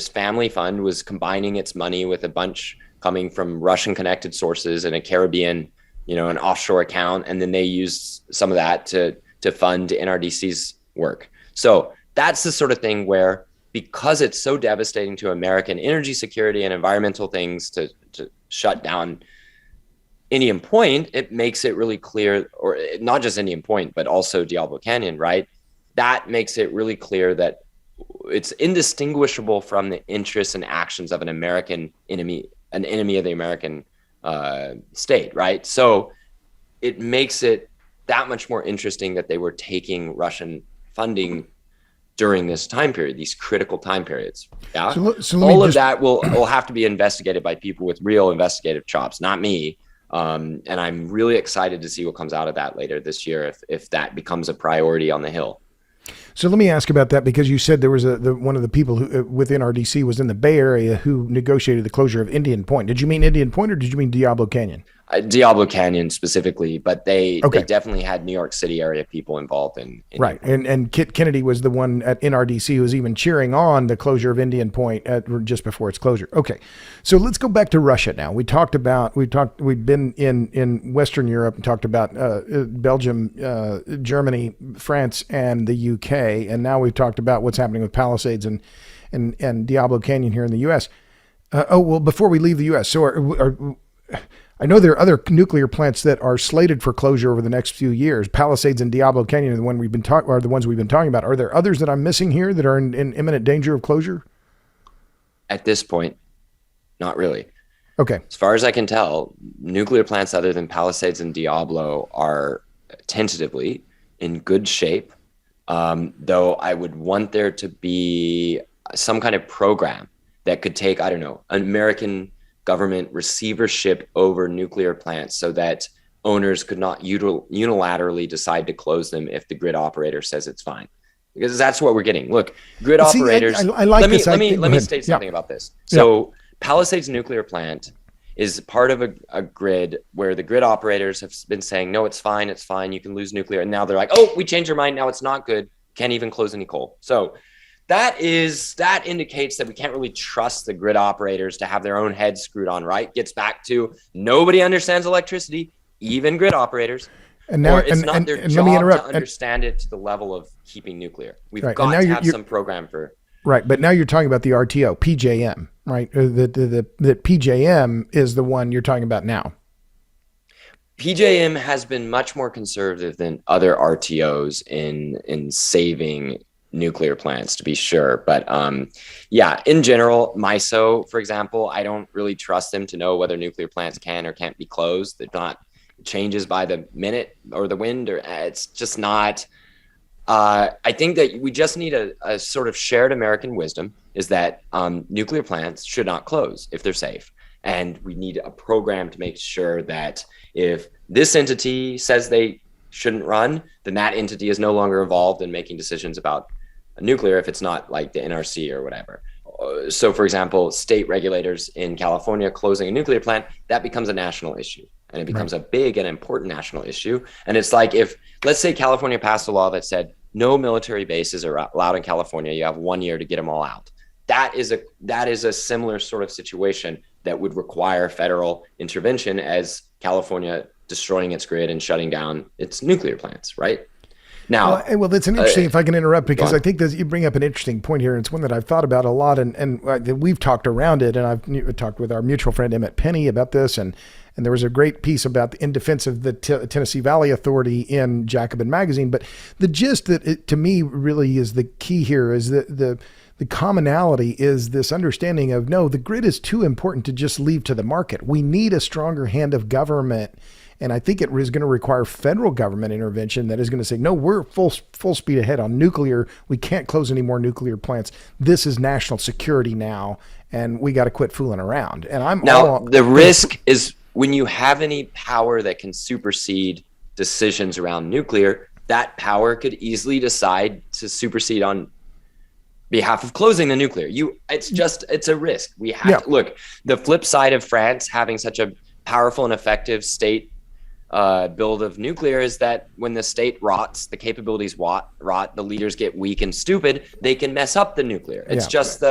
family fund was combining its money with a bunch coming from Russian connected sources and a Caribbean, an offshore account. And then they used some of that to fund NRDC's work. So that's the sort of thing where, because it's so devastating to American energy security and environmental things to shut down Indian Point, it makes it really clear, or not just Indian Point, but also Diablo Canyon, right? That makes it really clear that it's indistinguishable from the interests and actions of an American enemy, an enemy of the American state, right? So it makes it that much more interesting that they were taking Russian funding during this time period, these critical time periods. Yeah. So all of that will have to be investigated by people with real investigative chops, not me. And I'm really excited to see what comes out of that later this year, if that becomes a priority on the Hill. So let me ask about that, because you said there was one of the people who within RDC was in the Bay Area who negotiated the closure of Indian Point. Did you mean Indian Point, or did you mean Diablo Canyon? Diablo Canyon specifically, but they Okay. definitely had New York City area people involved in Right. And Kit Kennedy was the one at NRDC who was even cheering on the closure of Indian Point just before its closure. Okay. So let's go back to Russia now. We've been in Western Europe and talked about Belgium, Germany, France, and the UK. And now we've talked about what's happening with Palisades and Diablo Canyon here in the US. Before we leave the US, so I know there are other nuclear plants that are slated for closure over the next few years. Palisades and Diablo Canyon are the ones we've been talking about. Are there others that I'm missing here that are in imminent danger of closure? At this point, not really. Okay. As far as I can tell, nuclear plants other than Palisades and Diablo are tentatively in good shape. Though I would want there to be some kind of program that could take, I don't know, an American government receivership over nuclear plants so that owners could not unilaterally decide to close them if the grid operator says it's fine. Because that's what we're getting. Look, grid operators. I like this. Let me state something about this. So Palisades nuclear plant is part of a grid where the grid operators have been saying, no, it's fine. You can lose nuclear. And now they're like, oh, we changed our mind. Now it's not good. Can't even close any coal. So that indicates that we can't really trust the grid operators to have their own heads screwed on, right? Gets back to nobody understands electricity, even grid operators. And now it's not their job to understand it to the level of keeping nuclear. We've got to have some program for. Right, but now you're talking about the RTO, PJM, right? The PJM is the one you're talking about now. PJM has been much more conservative than other RTOs in saving nuclear plants, to be sure. But in general, MISO, for example, I don't really trust them to know whether nuclear plants can or can't be closed. They're not changes by the minute or the wind, or it's just not. I think that we just need a sort of shared American wisdom is that nuclear plants should not close if they're safe. And we need a program to make sure that if this entity says they shouldn't run, then that entity is no longer involved in making decisions about nuclear if it's not like the NRC or whatever. So, for example, state regulators in California closing a nuclear plant, that becomes a national issue. And it becomes a big and important national issue. And it's like if, let's say California passed a law that said no military bases are allowed in California, you have 1 year to get them all out. That is a similar sort of situation that would require federal intervention as California destroying its grid and shutting down its nuclear plants, right? Now, well, that's an interesting, if I can interrupt, because I think that you bring up an interesting point here. And it's one that I've thought about a lot, and we've talked around it. And I've talked with our mutual friend Emmett Penny about this. And there was a great piece about in defense of the Tennessee Valley Authority in Jacobin magazine. But the gist that to me really is the key here is that the commonality is this understanding of, no, the grid is too important to just leave to the market. We need a stronger hand of government. And I think it is going to require federal government intervention that is going to say, no, we're full speed ahead on nuclear. We can't close any more nuclear plants. This is national security now, and we got to quit fooling around. And the risk is when you have any power that can supersede decisions around nuclear, that power could easily decide to supersede on behalf of closing the nuclear. It's a risk. We have to look. The flip side of France having such a powerful and effective state build of nuclear is that when the state rots, the capabilities rot, the leaders get weak and stupid, they can mess up the nuclear. It's just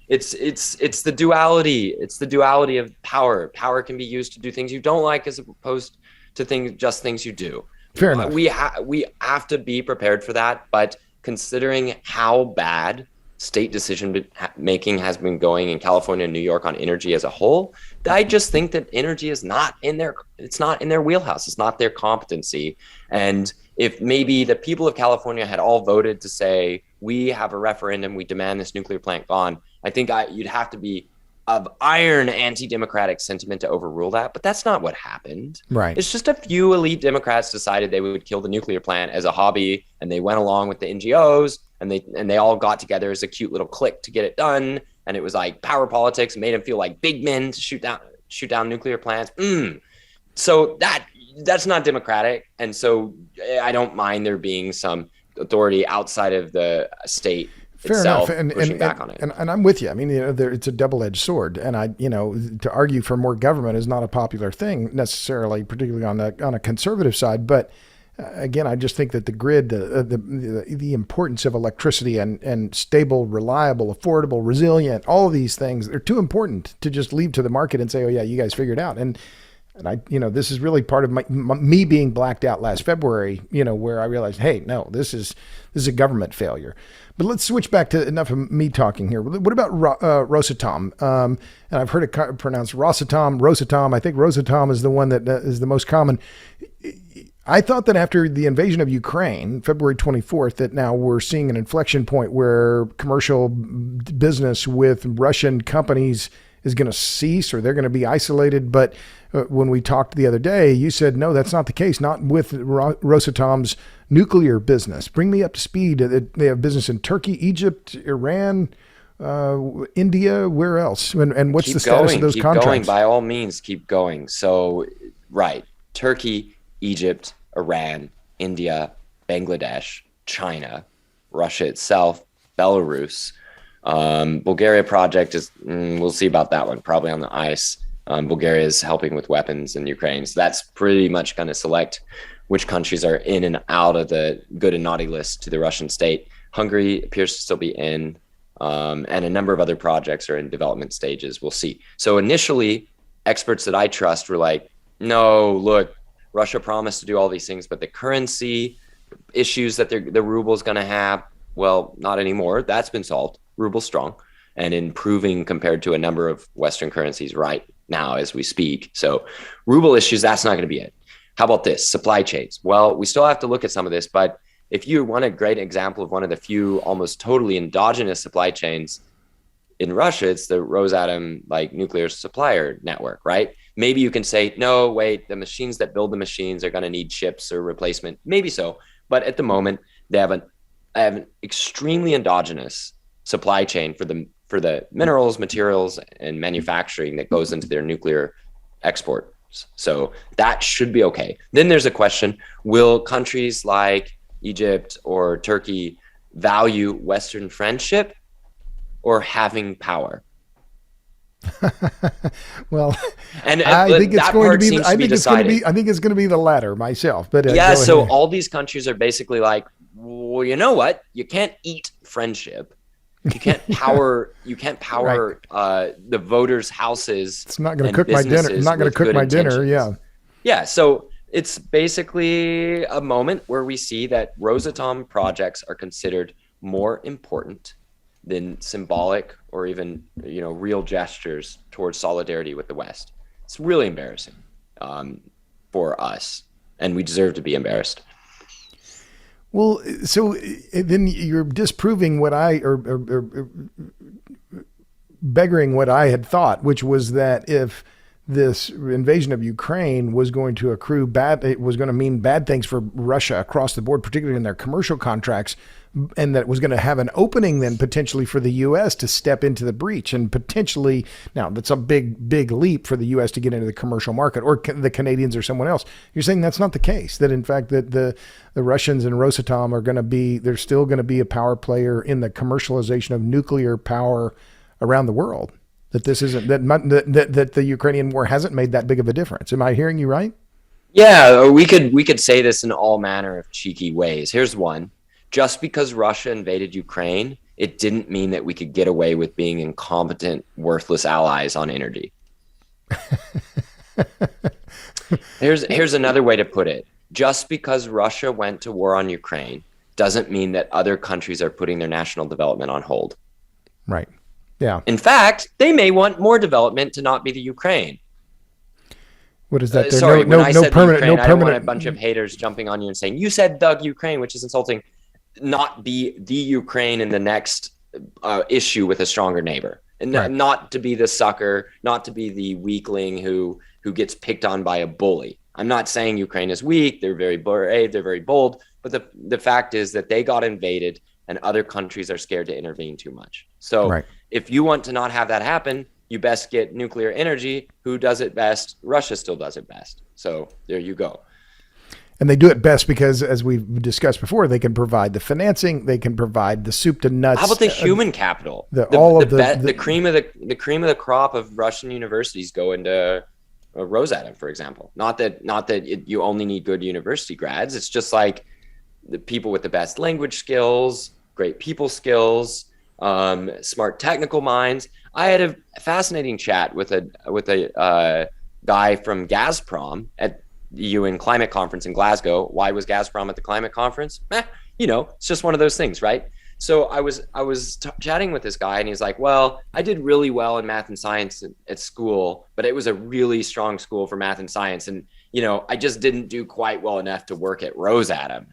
it's the duality. It's the duality of power. Power can be used to do things you don't like as opposed to things you do. Fair enough. We have to be prepared for that, but considering how bad state decision making has been going in California and New York on energy as a whole, I just think that energy is not in their wheelhouse. It's not their competency. And if maybe the people of California had all voted to say, we have a referendum, we demand this nuclear plant gone, I think you'd have to be of iron anti-democratic sentiment to overrule that. But that's not what happened. Right. It's just a few elite Democrats decided they would kill the nuclear plant as a hobby, and they went along with the NGOs, and they all got together as a cute little clique to get it done. And it was like power politics, made them feel like big men to shoot down nuclear plants. So that's not democratic. And so I don't mind there being some authority outside of the state Fair enough, itself pushing back on it. And I'm with you. I mean, it's a double-edged sword, and to argue for more government is not a popular thing necessarily, particularly on a conservative side. But again, I just think that the grid, the importance of electricity and stable, reliable, affordable, resilient, all of these things, they're too important to just leave to the market and say, oh yeah, you guys figure it out. And this is really part of me being blacked out last February, where I realized, hey, no, this is a government failure. But let's switch back to enough of me talking here. What about Rosatom? And I've heard it pronounced Rosatom. I think Rosatom is the one that is the most common. I thought that after the invasion of Ukraine, February 24th, that now we're seeing an inflection point where commercial business with Russian companies is going to cease, or they're going to be isolated. But when we talked the other day, you said, no, that's not the case. Not with Rosatom's nuclear business. Bring me up to speed. They have business in Turkey, Egypt, Iran, India, where else? And what's the status of those contracts? Keep going, by all means, keep going. So, right, Turkey, Egypt, Iran, India, Bangladesh, China, Russia itself, Belarus. Bulgaria project is, we'll see about that one, probably on the ice. Bulgaria is helping with weapons in Ukraine. So that's pretty much going to select which countries are in and out of the good and naughty list to the Russian state. Hungary appears to still be in, and a number of other projects are in development stages. We'll see. So initially, experts that I trust were like, no, look, Russia promised to do all these things, but the currency issues that the ruble is going to have, well, not anymore. That's been solved. Ruble strong and improving compared to a number of Western currencies right now as we speak. So ruble issues, that's not going to be it. How about this? Supply chains. Well, we still have to look at some of this, but if you want a great example of one of the few almost totally endogenous supply chains in Russia, it's the Rosatom nuclear supplier network, right? Maybe you can say, no, wait, the machines that build the machines are going to need chips or replacement. Maybe so. But at the moment, they have an extremely endogenous supply chain for the minerals, materials, and manufacturing that goes into their nuclear exports. So that should be okay. Then there's a question, will countries like Egypt or Turkey value Western friendship or having power? Well, and I think it's going to be. I think it's going to be the latter myself. But yeah, so all these countries are basically like, well, you know what? You can't eat friendship. You can't power. Right. The voters' houses. It's not going to cook my dinner. It's not going to cook my dinner. Yeah. Yeah. So it's basically a moment where we see that Rosatom projects are considered more important than symbolic or even real gestures towards solidarity with the West. It's really embarrassing for us, and we deserve to be embarrassed. Well, so then you're disproving what or beggaring what I had thought, which was that if this invasion of Ukraine was going to accrue it was going to mean bad things for Russia across the board, particularly in their commercial contracts, and that was going to have an opening then potentially for the U.S. to step into the breach, and potentially, now that's a big leap for the U.S. to get into the commercial market, or the Canadians or someone else. You're saying that's not the case, that in fact that the Russians and Rosatom are going to be, they're still going to be a power player in the commercialization of nuclear power around the world, that this isn't, that the Ukrainian war hasn't made that big of a difference. Am I hearing you right? Yeah, we could say this in all manner of cheeky ways. Here's one. Just because Russia invaded Ukraine, it didn't mean that we could get away with being incompetent, worthless allies on energy. Here's another way to put it. Just because Russia went to war on Ukraine doesn't mean that other countries are putting their national development on hold. Right. Yeah. In fact, they may want more development to not be the Ukraine. What is that? Sorry, when I said Ukraine, I don't want a bunch of haters jumping on you and saying, you said the Ukraine, which is insulting. Not be the Ukraine in the next issue with a stronger neighbor, and right. Not to be the sucker, not to be the weakling who gets picked on by a bully. I'm not saying Ukraine is weak. They're very brave. They're very bold. But the fact is that they got invaded and other countries are scared to intervene too much. So right. If you want to not have that happen, you best get nuclear energy. Who does it best? Russia still does it best. So there you go. And they do it best because, as we've discussed before, they can provide the financing, they can provide the soup to nuts. How about the human capital? The cream of the crop of Russian universities go into Rosatom, for example. Not that you only need good university grads. It's just like the people with the best language skills, great people skills, smart technical minds. I had a fascinating chat with a guy from Gazprom at the UN climate conference in Glasgow. Why was Gazprom at the climate conference? It's just one of those things, right? So I was chatting with this guy, and he's like, well, I did really well in math and science at school, but it was a really strong school for math and science. And, I just didn't do quite well enough to work at Rosatom.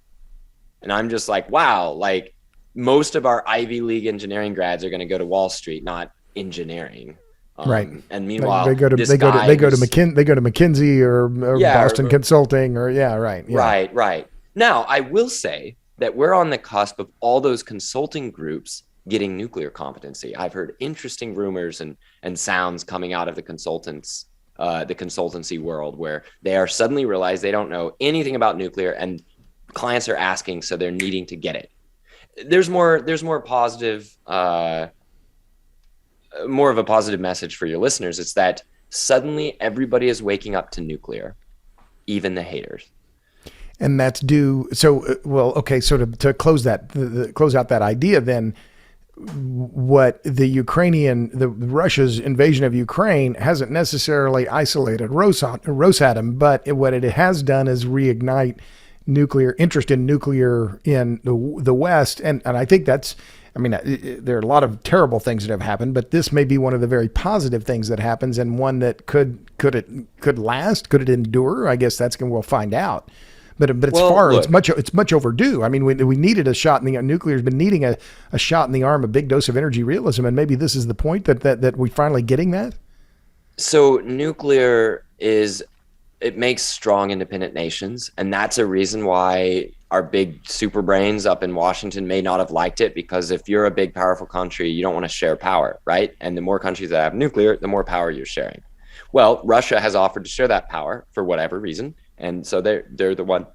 And I'm just like, wow, like most of our Ivy League engineering grads are going to go to Wall Street, not engineering. Right. And meanwhile, they go to McKinsey or Boston Consulting or right. Yeah. Right. Now, I will say that we're on the cusp of all those consulting groups getting nuclear competency. I've heard interesting rumors and sounds coming out of the consultancy world where they are suddenly realize they don't know anything about nuclear, and clients are asking, so they're needing to get it. There's more positive, more of a positive message for your listeners. It's that suddenly everybody is waking up to nuclear, even the haters. And that's due. So, well, okay. So to close out that idea, then what the Russia's invasion of Ukraine hasn't necessarily isolated Rosatom, but what it has done is reignite nuclear interest in nuclear in the West. And I think there are a lot of terrible things that have happened, but this may be one of the very positive things that happens, and one that could last, could it endure? I guess we'll find out. But it's much overdue. I mean, we needed a shot in the nuclear's been needing a shot in the arm, a big dose of energy realism, and maybe this is the point that we finally getting that. So nuclear it makes strong independent nations, and that's a reason why our big super brains up in Washington may not have liked it, because if you're a big powerful country, you don't want to share power, right? And the more countries that have nuclear, the more power you're sharing. Well, Russia has offered to share that power for whatever reason. And so they're the one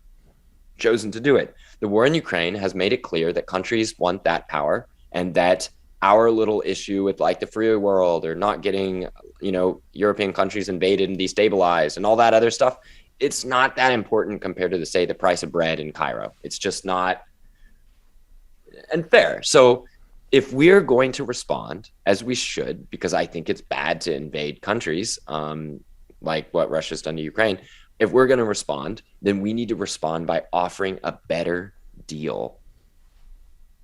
chosen to do it. The war in Ukraine has made it clear that countries want that power, and that our little issue with like the free world or not getting, European countries invaded and destabilized and all that other stuff, it's not that important compared to the price of bread in Cairo. It's just not fair. So if we're going to respond, as we should, because I think it's bad to invade countries like what Russia's done to Ukraine, if we're going to respond, then we need to respond by offering a better deal.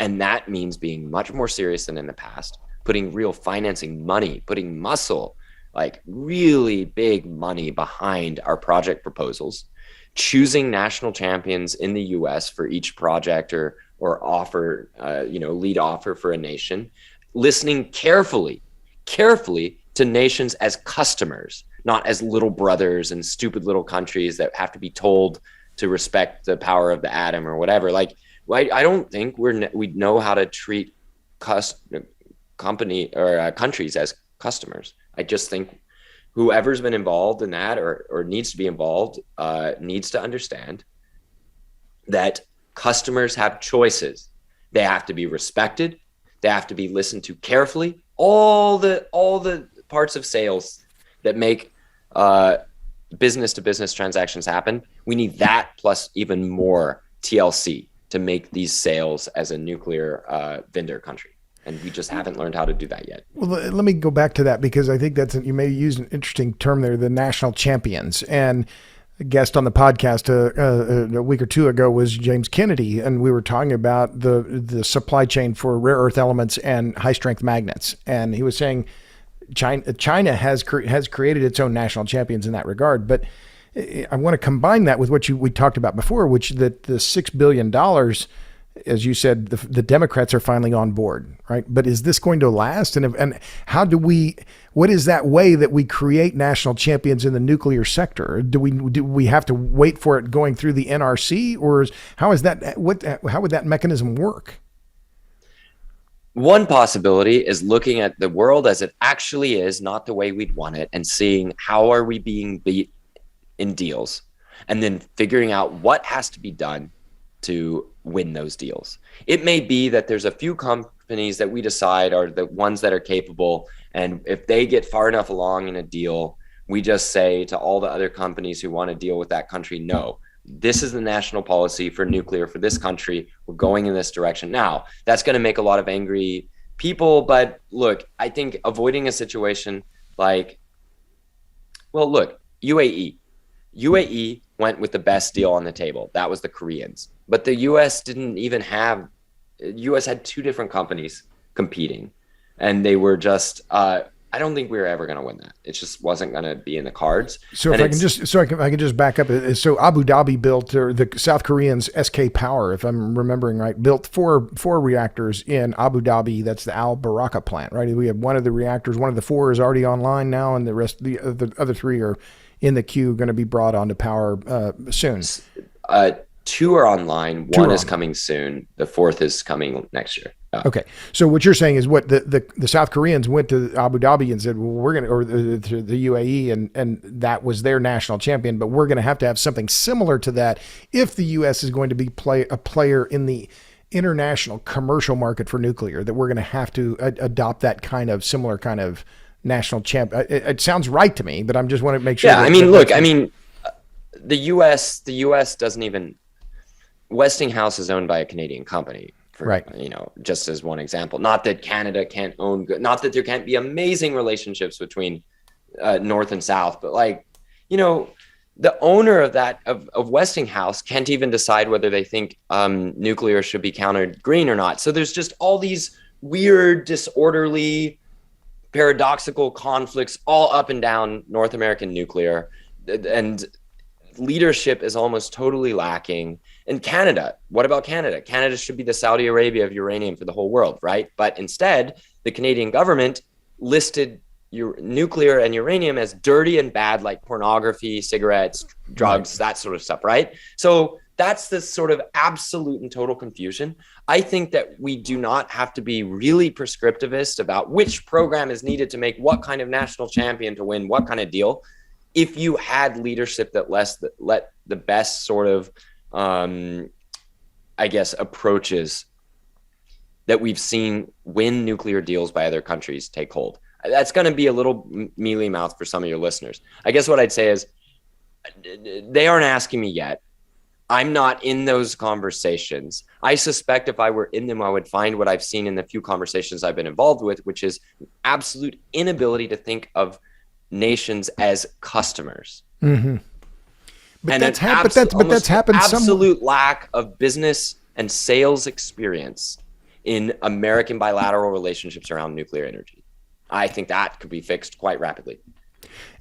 And that means being much more serious than in the past, putting real financing money, putting muscle, like really big money behind our project proposals, choosing national champions in the US for each project or offer, lead offer for a nation, listening carefully to nations as customers, not as little brothers and stupid little countries that have to be told to respect the power of the atom or whatever. Like, I don't think we know how to treat countries as customers. I just think whoever's been involved in that or needs to be involved needs to understand that customers have choices. They have to be respected. They have to be listened to carefully. All the parts of sales that make business to business transactions happen, we need that plus even more TLC to make these sales as a nuclear vendor country. And we just haven't learned how to do that yet. Well, let me go back to that, because I think you may use an interesting term there, the national champions. And a guest on the podcast a week or two ago was James Kennedy, and we were talking about the supply chain for rare earth elements and high strength magnets. And he was saying China has created its own national champions in that regard. But I want to combine that with what we talked about before, which that the $6 billion, as you said, the Democrats are finally on board, right? But is this going to last? And what is that way that we create national champions in the nuclear sector? Do we have to wait for it going through the NRC, or how would that mechanism work? One possibility is looking at the world as it actually is, not the way we'd want it, and seeing how are we being beat in deals. and then figuring out what has to be done to win those deals. It may be that there's a few companies that we decide are the ones that are capable, and if they get far enough along in a deal, we just say to all the other companies who want to deal with that country, no, this is the national policy for nuclear for this country. We're going in this direction. Now, that's going to make a lot of angry people, but look, I think avoiding a situation like, well, look, UAE went with the best deal on the table. That was the Koreans. But the US didn't even have, US had two different companies competing, and they were just, I don't think we were ever going to win that. It just wasn't going to be in the cards. So if I can just back up. So Abu Dhabi built, or the South Koreans, SK Power, if I'm remembering right, built four reactors in Abu Dhabi. That's the Al Baraka plant, right? We have one of the reactors, one of the four is already online now, and the rest, the other three are in the queue, going to be brought onto power soon. Two are online. One is coming soon. The fourth is coming next year. Okay. So what you're saying is what the South Koreans went to Abu Dhabi and said, well, we're going to, or to the UAE, and that was their national champion, but we're going to have something similar to that if the U.S. is going to be a player in the international commercial market for nuclear, that we're going to have to adopt that kind of similar kind of national champ. It sounds right to me, but I'm just want to make sure. Yeah. The U.S. doesn't even, Westinghouse is owned by a Canadian company, right? Just as one example. Not that Canada can't own good, not that there can't be amazing relationships between North and South, but the owner of that of Westinghouse can't even decide whether they think nuclear should be counted green or not. So there's just all these weird, disorderly, paradoxical conflicts all up and down North American nuclear, and leadership is almost totally lacking. And Canada, what about Canada? Canada should be the Saudi Arabia of uranium for the whole world, right? But instead, the Canadian government listed nuclear and uranium as dirty and bad, like pornography, cigarettes, drugs, that sort of stuff, right? So that's the sort of absolute and total confusion. I think that we do not have to be really prescriptivist about which program is needed to make what kind of national champion to win what kind of deal. If you had leadership that let the best sort of, approaches that we've seen win nuclear deals by other countries take hold. That's going to be a little mealy mouth for some of your listeners. I guess what I'd say is they aren't asking me yet. I'm not in those conversations. I suspect if I were in them, I would find what I've seen in the few conversations I've been involved with, which is absolute inability to think of nations as customers. Mm-hmm. But that's happened. Absolute lack of business and sales experience in American bilateral relationships around nuclear energy. I think that could be fixed quite rapidly.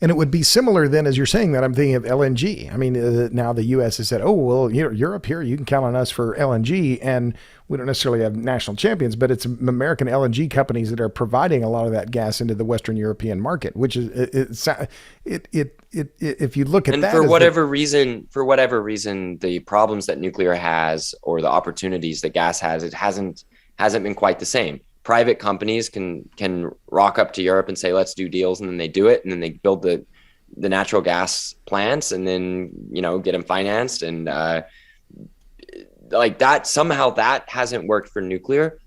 And it would be similar then, as you're saying that, I'm thinking of LNG. I mean, now the U.S. has said, oh, well, Europe here, you can count on us for LNG. And we don't necessarily have national champions, but it's American LNG companies that are providing a lot of that gas into the Western European market, which is, if you look at and that. For whatever reason, the problems that nuclear has or the opportunities that gas has, it hasn't been quite the same. Private companies can rock up to Europe and say, let's do deals. And then they do it. And then they build the natural gas plants and then, get them financed. And like that, somehow that hasn't worked for nuclear.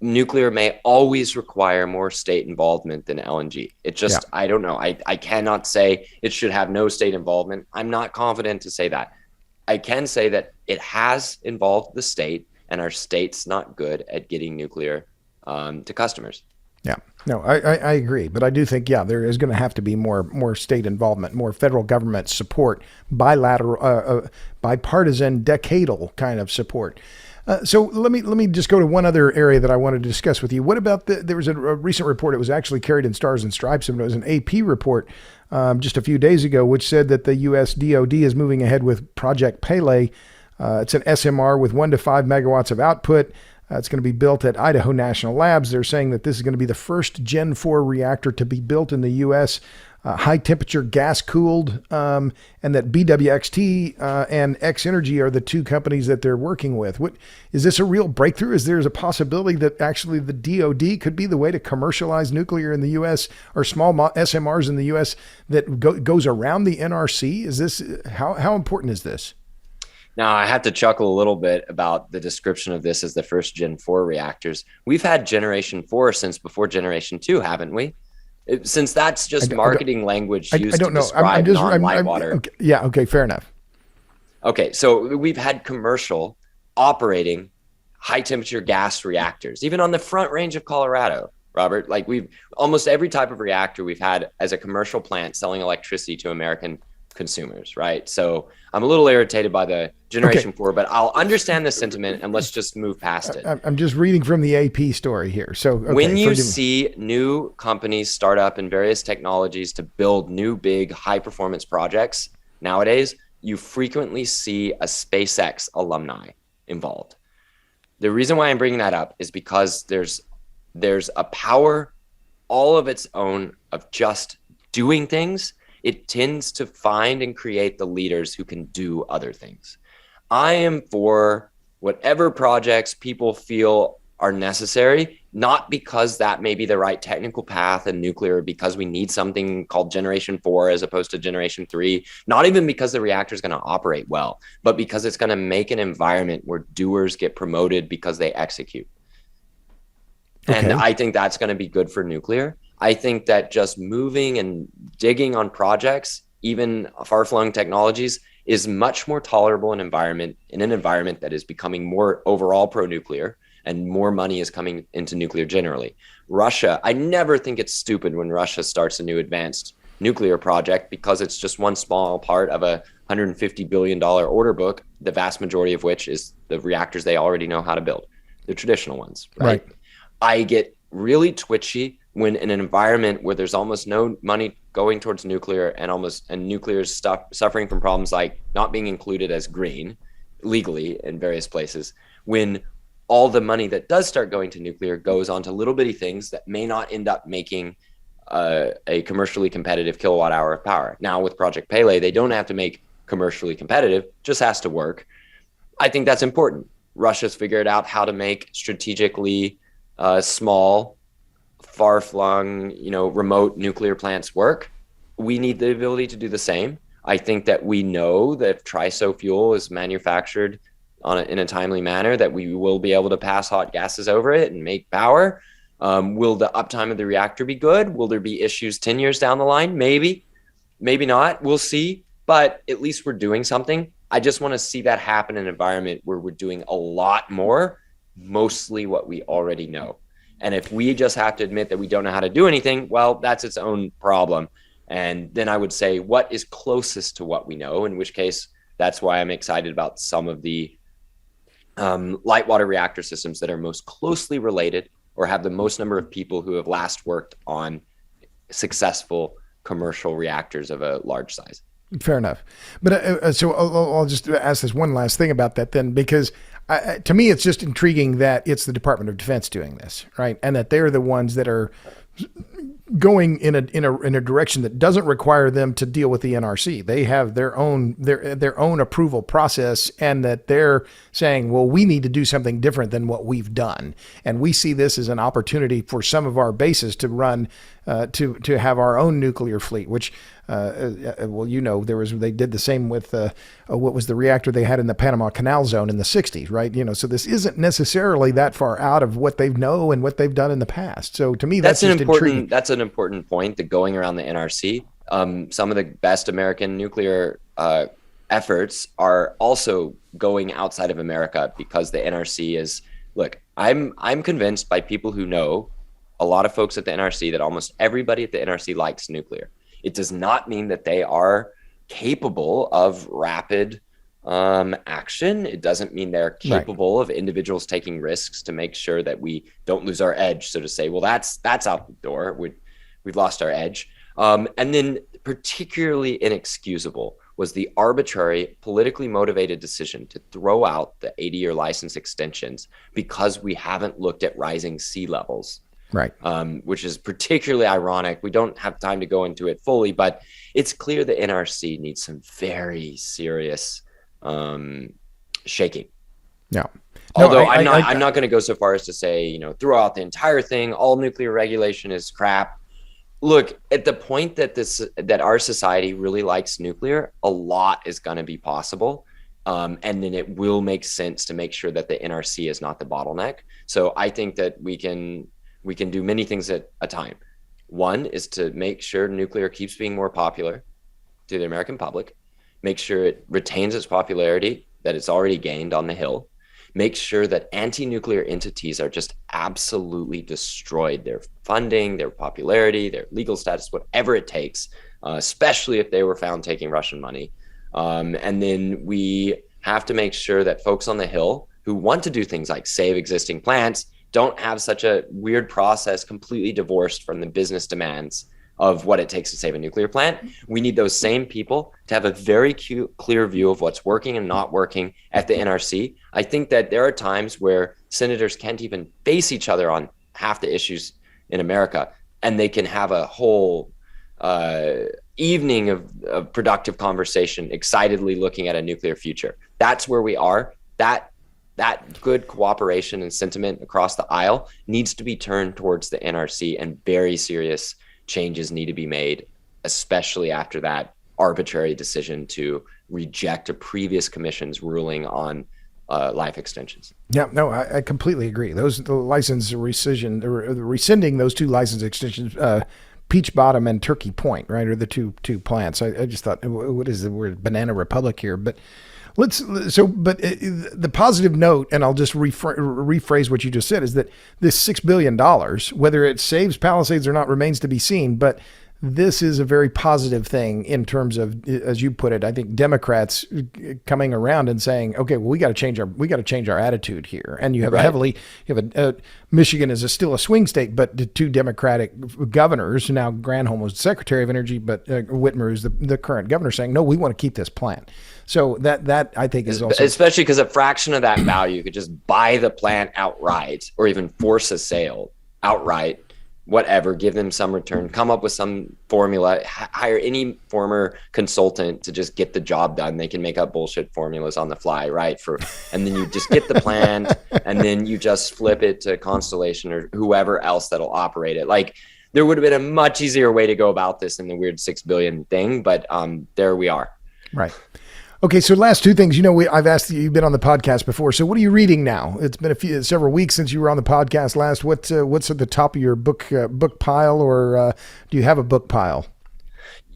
Nuclear may always require more state involvement than LNG. It just, yeah. I don't know. I cannot say it should have no state involvement. I'm not confident to say that. I can say that it has involved the state, and our state's not good at getting nuclear to customers. Yeah, no, I agree. But I do think, there is going to have to be more state involvement, more federal government support, bilateral, bipartisan, decadal kind of support. So let me just go to one other area that I wanted to discuss with you. What about there was a recent report, it was actually carried in Stars and Stripes, and it was an AP report just a few days ago, which said that the U.S. DoD is moving ahead with Project Pele. It's an SMR with 1 to 5 megawatts of output. It's going to be built at Idaho National Labs. They're saying that this is going to be the first Gen 4 reactor to be built in the U.S. high temperature gas cooled, and that BWXT and X Energy are the two companies that they're working with. What is this a real breakthrough? Is there a possibility that actually the DoD could be the way to commercialize nuclear in the U.S. or small SMRs in the U.S. that goes around the NRC? Is this how important is this? Now, I have to chuckle a little bit about the description of this as the first Gen 4 reactors. We've had Generation 4 since before Generation 2, haven't we? Since that's just marketing language used to describe non-light water. Okay, yeah, okay, fair enough. Okay, so we've had commercial operating high temperature gas reactors, even on the Front Range of Colorado, Robert. Like we've almost every type of reactor we've had as a commercial plant selling electricity to American consumers, right? So I'm a little irritated by the Generation 4, but I'll understand the sentiment and let's just move past it. I'm just reading from the AP story here. So when you see new companies start up in various technologies to build new big high performance projects nowadays, you frequently see a SpaceX alumni involved. The reason why I'm bringing that up is because there's a power all of its own of just doing things. It tends to find and create the leaders who can do other things. I am for whatever projects people feel are necessary, not because that may be the right technical path in nuclear, because we need something called Generation 4 as opposed to Generation 3, not even because the reactor is going to operate well, but because it's going to make an environment where doers get promoted because they execute. Okay. And I think that's going to be good for nuclear. I think that just moving and digging on projects, even far-flung technologies, is much more tolerable in an environment that is becoming more overall pro-nuclear and more money is coming into nuclear generally. Russia, I never think it's stupid when Russia starts a new advanced nuclear project because it's just one small part of a $150 billion order book, the vast majority of which is the reactors they already know how to build, the traditional ones, right? I get really twitchy when in an environment where there's almost no money going towards nuclear and nuclear stuff suffering from problems like not being included as green legally in various places, when all the money that does start going to nuclear goes onto little bitty things that may not end up making a commercially competitive kilowatt hour of power. Now with Project Pele, they don't have to make commercially competitive, just has to work. I think that's important. Russia's figured out how to make strategically small, far-flung, remote nuclear plants work. We need the ability to do the same. I think that we know that if TRISO fuel is manufactured in a timely manner, that we will be able to pass hot gases over it and make power. Will the uptime of the reactor be good? Will there be issues 10 years down the line? Maybe, maybe not. We'll see. But at least we're doing something. I just want to see that happen in an environment where we're doing a lot more, mostly what we already know. And if we just have to admit that we don't know how to do anything, well, that's its own problem. And then I would say, what is closest to what we know? In which case, that's why I'm excited about some of the light water reactor systems that are most closely related or have the most number of people who have last worked on successful commercial reactors of a large size. Fair enough. But so I'll just ask this one last thing about that then, because to me, it's just intriguing that it's the Department of Defense doing this, right? And that they're the ones that are going in a direction that doesn't require them to deal with the NRC. They have their own approval process, and that they're saying, well, we need to do something different than what we've done. And we see this as an opportunity for some of our bases to run, to have our own nuclear fleet, which, well, they did the same with what was the reactor they had in the Panama Canal Zone in the 60s, right? So this isn't necessarily that far out of what they know and what they've done in the past. So to me, that's just intriguing. That's an important point, that going around the NRC. Some of the best American nuclear efforts are also going outside of America because the NRC is, look, I'm convinced by people who know a lot of folks at the NRC that almost everybody at the NRC likes nuclear. It does not mean that they are capable of rapid action. It doesn't mean they're capable of individuals taking risks to make sure that we don't lose our edge, so to say. Well, that's out the door. We've lost our edge. And then particularly inexcusable was the arbitrary, politically motivated decision to throw out the 80-year license extensions because we haven't looked at rising sea levels. Right. Which is particularly ironic. We don't have time to go into it fully, but it's clear the NRC needs some very serious shaking. Yeah. Although I'm not going to go so far as to say, throw out the entire thing, all nuclear regulation is crap. Look, at the point that our society really likes nuclear, a lot is going to be possible. And then it will make sense to make sure that the NRC is not the bottleneck. So I think that we can do many things at a time. One is to make sure nuclear keeps being more popular to the American public, make sure it retains its popularity that it's already gained on the Hill, make sure that anti-nuclear entities are just absolutely destroyed, their funding, their popularity, their legal status, whatever it takes, especially if they were found taking Russian money. And then we have to make sure that folks on the Hill who want to do things like save existing plants don't have such a weird process completely divorced from the business demands of what it takes to save a nuclear plant. We need those same people to have a very clear view of what's working and not working at the NRC. I think that there are times where senators can't even face each other on half the issues in America, and they can have a whole evening of productive conversation, excitedly looking at a nuclear future. That's where we are. That good cooperation and sentiment across the aisle needs to be turned towards the NRC, and very serious changes need to be made, especially after that arbitrary decision to reject a previous commission's ruling on life extensions. Yeah, no, I completely agree. The license rescinding those two license extensions, Peach Bottom and Turkey Point, right, are the two plants. I just thought, what is the word, banana republic here? But the positive note, and I'll just rephrase what you just said, is that this $6 billion, whether it saves Palisades or not remains to be seen, but this is a very positive thing in terms of, as you put it, I think Democrats coming around and saying, okay, well, we got to change our attitude here. And you have Michigan is still a swing state, but the two Democratic governors, now Granholm was Secretary of Energy, but Whitmer is the current governor, saying, no, we want to keep this plant. So that I think is also, especially because a fraction of that value could just buy the plant outright, or even force a sale outright, whatever, give them some return, come up with some formula, hire any former consultant to just get the job done. They can make up bullshit formulas on the fly, right? And then you just get the plant, and then you just flip it to Constellation or whoever else that'll operate it. Like, there would have been a much easier way to go about this than the weird $6 billion thing, but there we are. Right. Okay, so last two things. I've asked you, you've been on the podcast before. So what are you reading now? It's been several weeks since you were on the podcast last. What's at the top of your book pile, or do you have a book pile?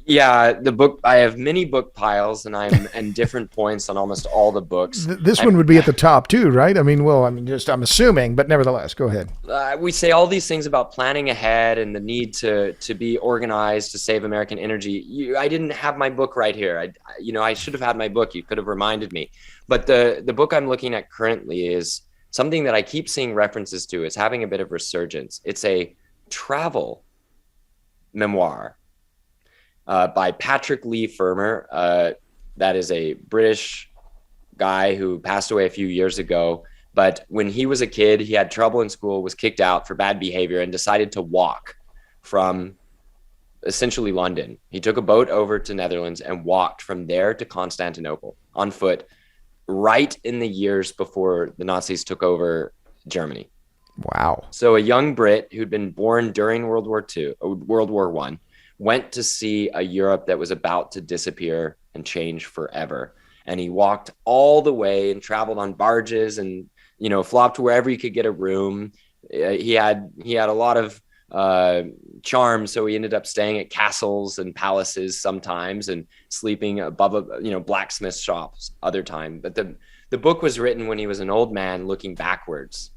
Yeah, I have many book piles, and I'm in different points on almost all the books. This one would be at the top too, right? I'm assuming, but nevertheless, go ahead. We say all these things about planning ahead and the need to be organized to save American energy. I didn't have my book right here. I should have had my book. You could have reminded me. But the book I'm looking at currently is something that I keep seeing references to. It's having a bit of resurgence. It's a travel memoir by Patrick Lee Firmer. That is a British guy who passed away a few years ago. But when he was a kid, he had trouble in school, was kicked out for bad behavior, and decided to walk from essentially London. He took a boat over to Netherlands and walked from there to Constantinople on foot, right in the years before the Nazis took over Germany. Wow. So a young Brit who'd been born during World War I, went to see a Europe that was about to disappear and change forever. And he walked all the way and traveled on barges and, flopped wherever he could get a room. He had a lot of charm, so he ended up staying at castles and palaces sometimes and sleeping above blacksmith shops other time. But the book was written when he was an old man looking backwards.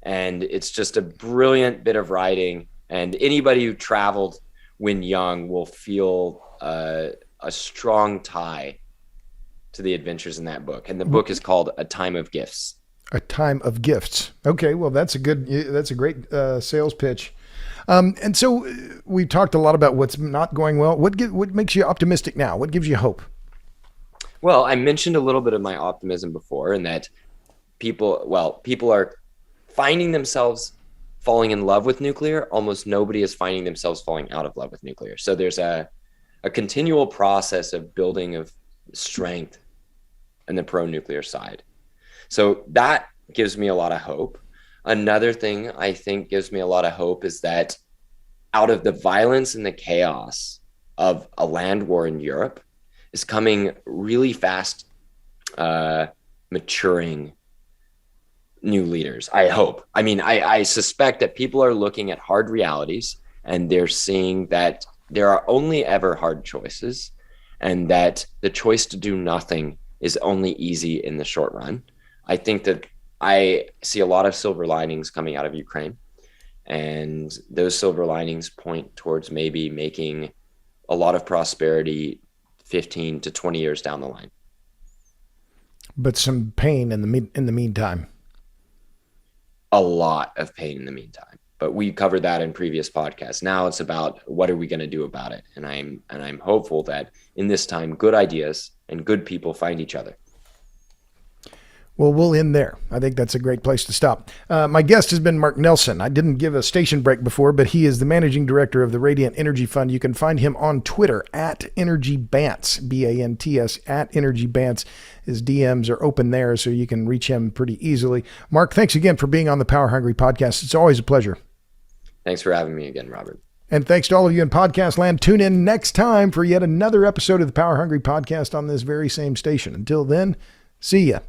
And it's just a brilliant bit of writing. And anybody who traveled when young will feel a strong tie to the adventures in that book. And the book is called A Time of Gifts. A Time of Gifts. Okay, well, that's a great sales pitch. And so we talked a lot about what's not going well. What makes you optimistic now? What gives you hope? Well, I mentioned a little bit of my optimism before, and that people are finding themselves falling in love with nuclear, almost nobody is finding themselves falling out of love with nuclear. So there's a continual process of building of strength in the pro-nuclear side. So that gives me a lot of hope. Another thing I think gives me a lot of hope is that out of the violence and the chaos of a land war in Europe is coming really fast, maturing new leaders, I hope. I mean, I suspect that people are looking at hard realities and they're seeing that there are only ever hard choices and that the choice to do nothing is only easy in the short run. I think that I see a lot of silver linings coming out of Ukraine, and those silver linings point towards maybe making a lot of prosperity 15 to 20 years down the line. But some pain in the meantime. A lot of pain in the meantime, but we covered that in previous podcasts. Now it's about what are we going to do about it, and I'm hopeful that in this time, good ideas and good people find each other. Well, we'll end there. I think that's a great place to stop. My guest has been Mark Nelson. I didn't give a station break before, but he is the managing director of the Radiant Energy Fund. You can find him on Twitter at EnergyBants, B-A-N-T-S, at EnergyBants. His DMs are open there, so you can reach him pretty easily. Mark, thanks again for being on the Power Hungry podcast. It's always a pleasure. Thanks for having me again, Robert. And thanks to all of you in podcast land. Tune in next time for yet another episode of the Power Hungry podcast on this very same station. Until then, see ya.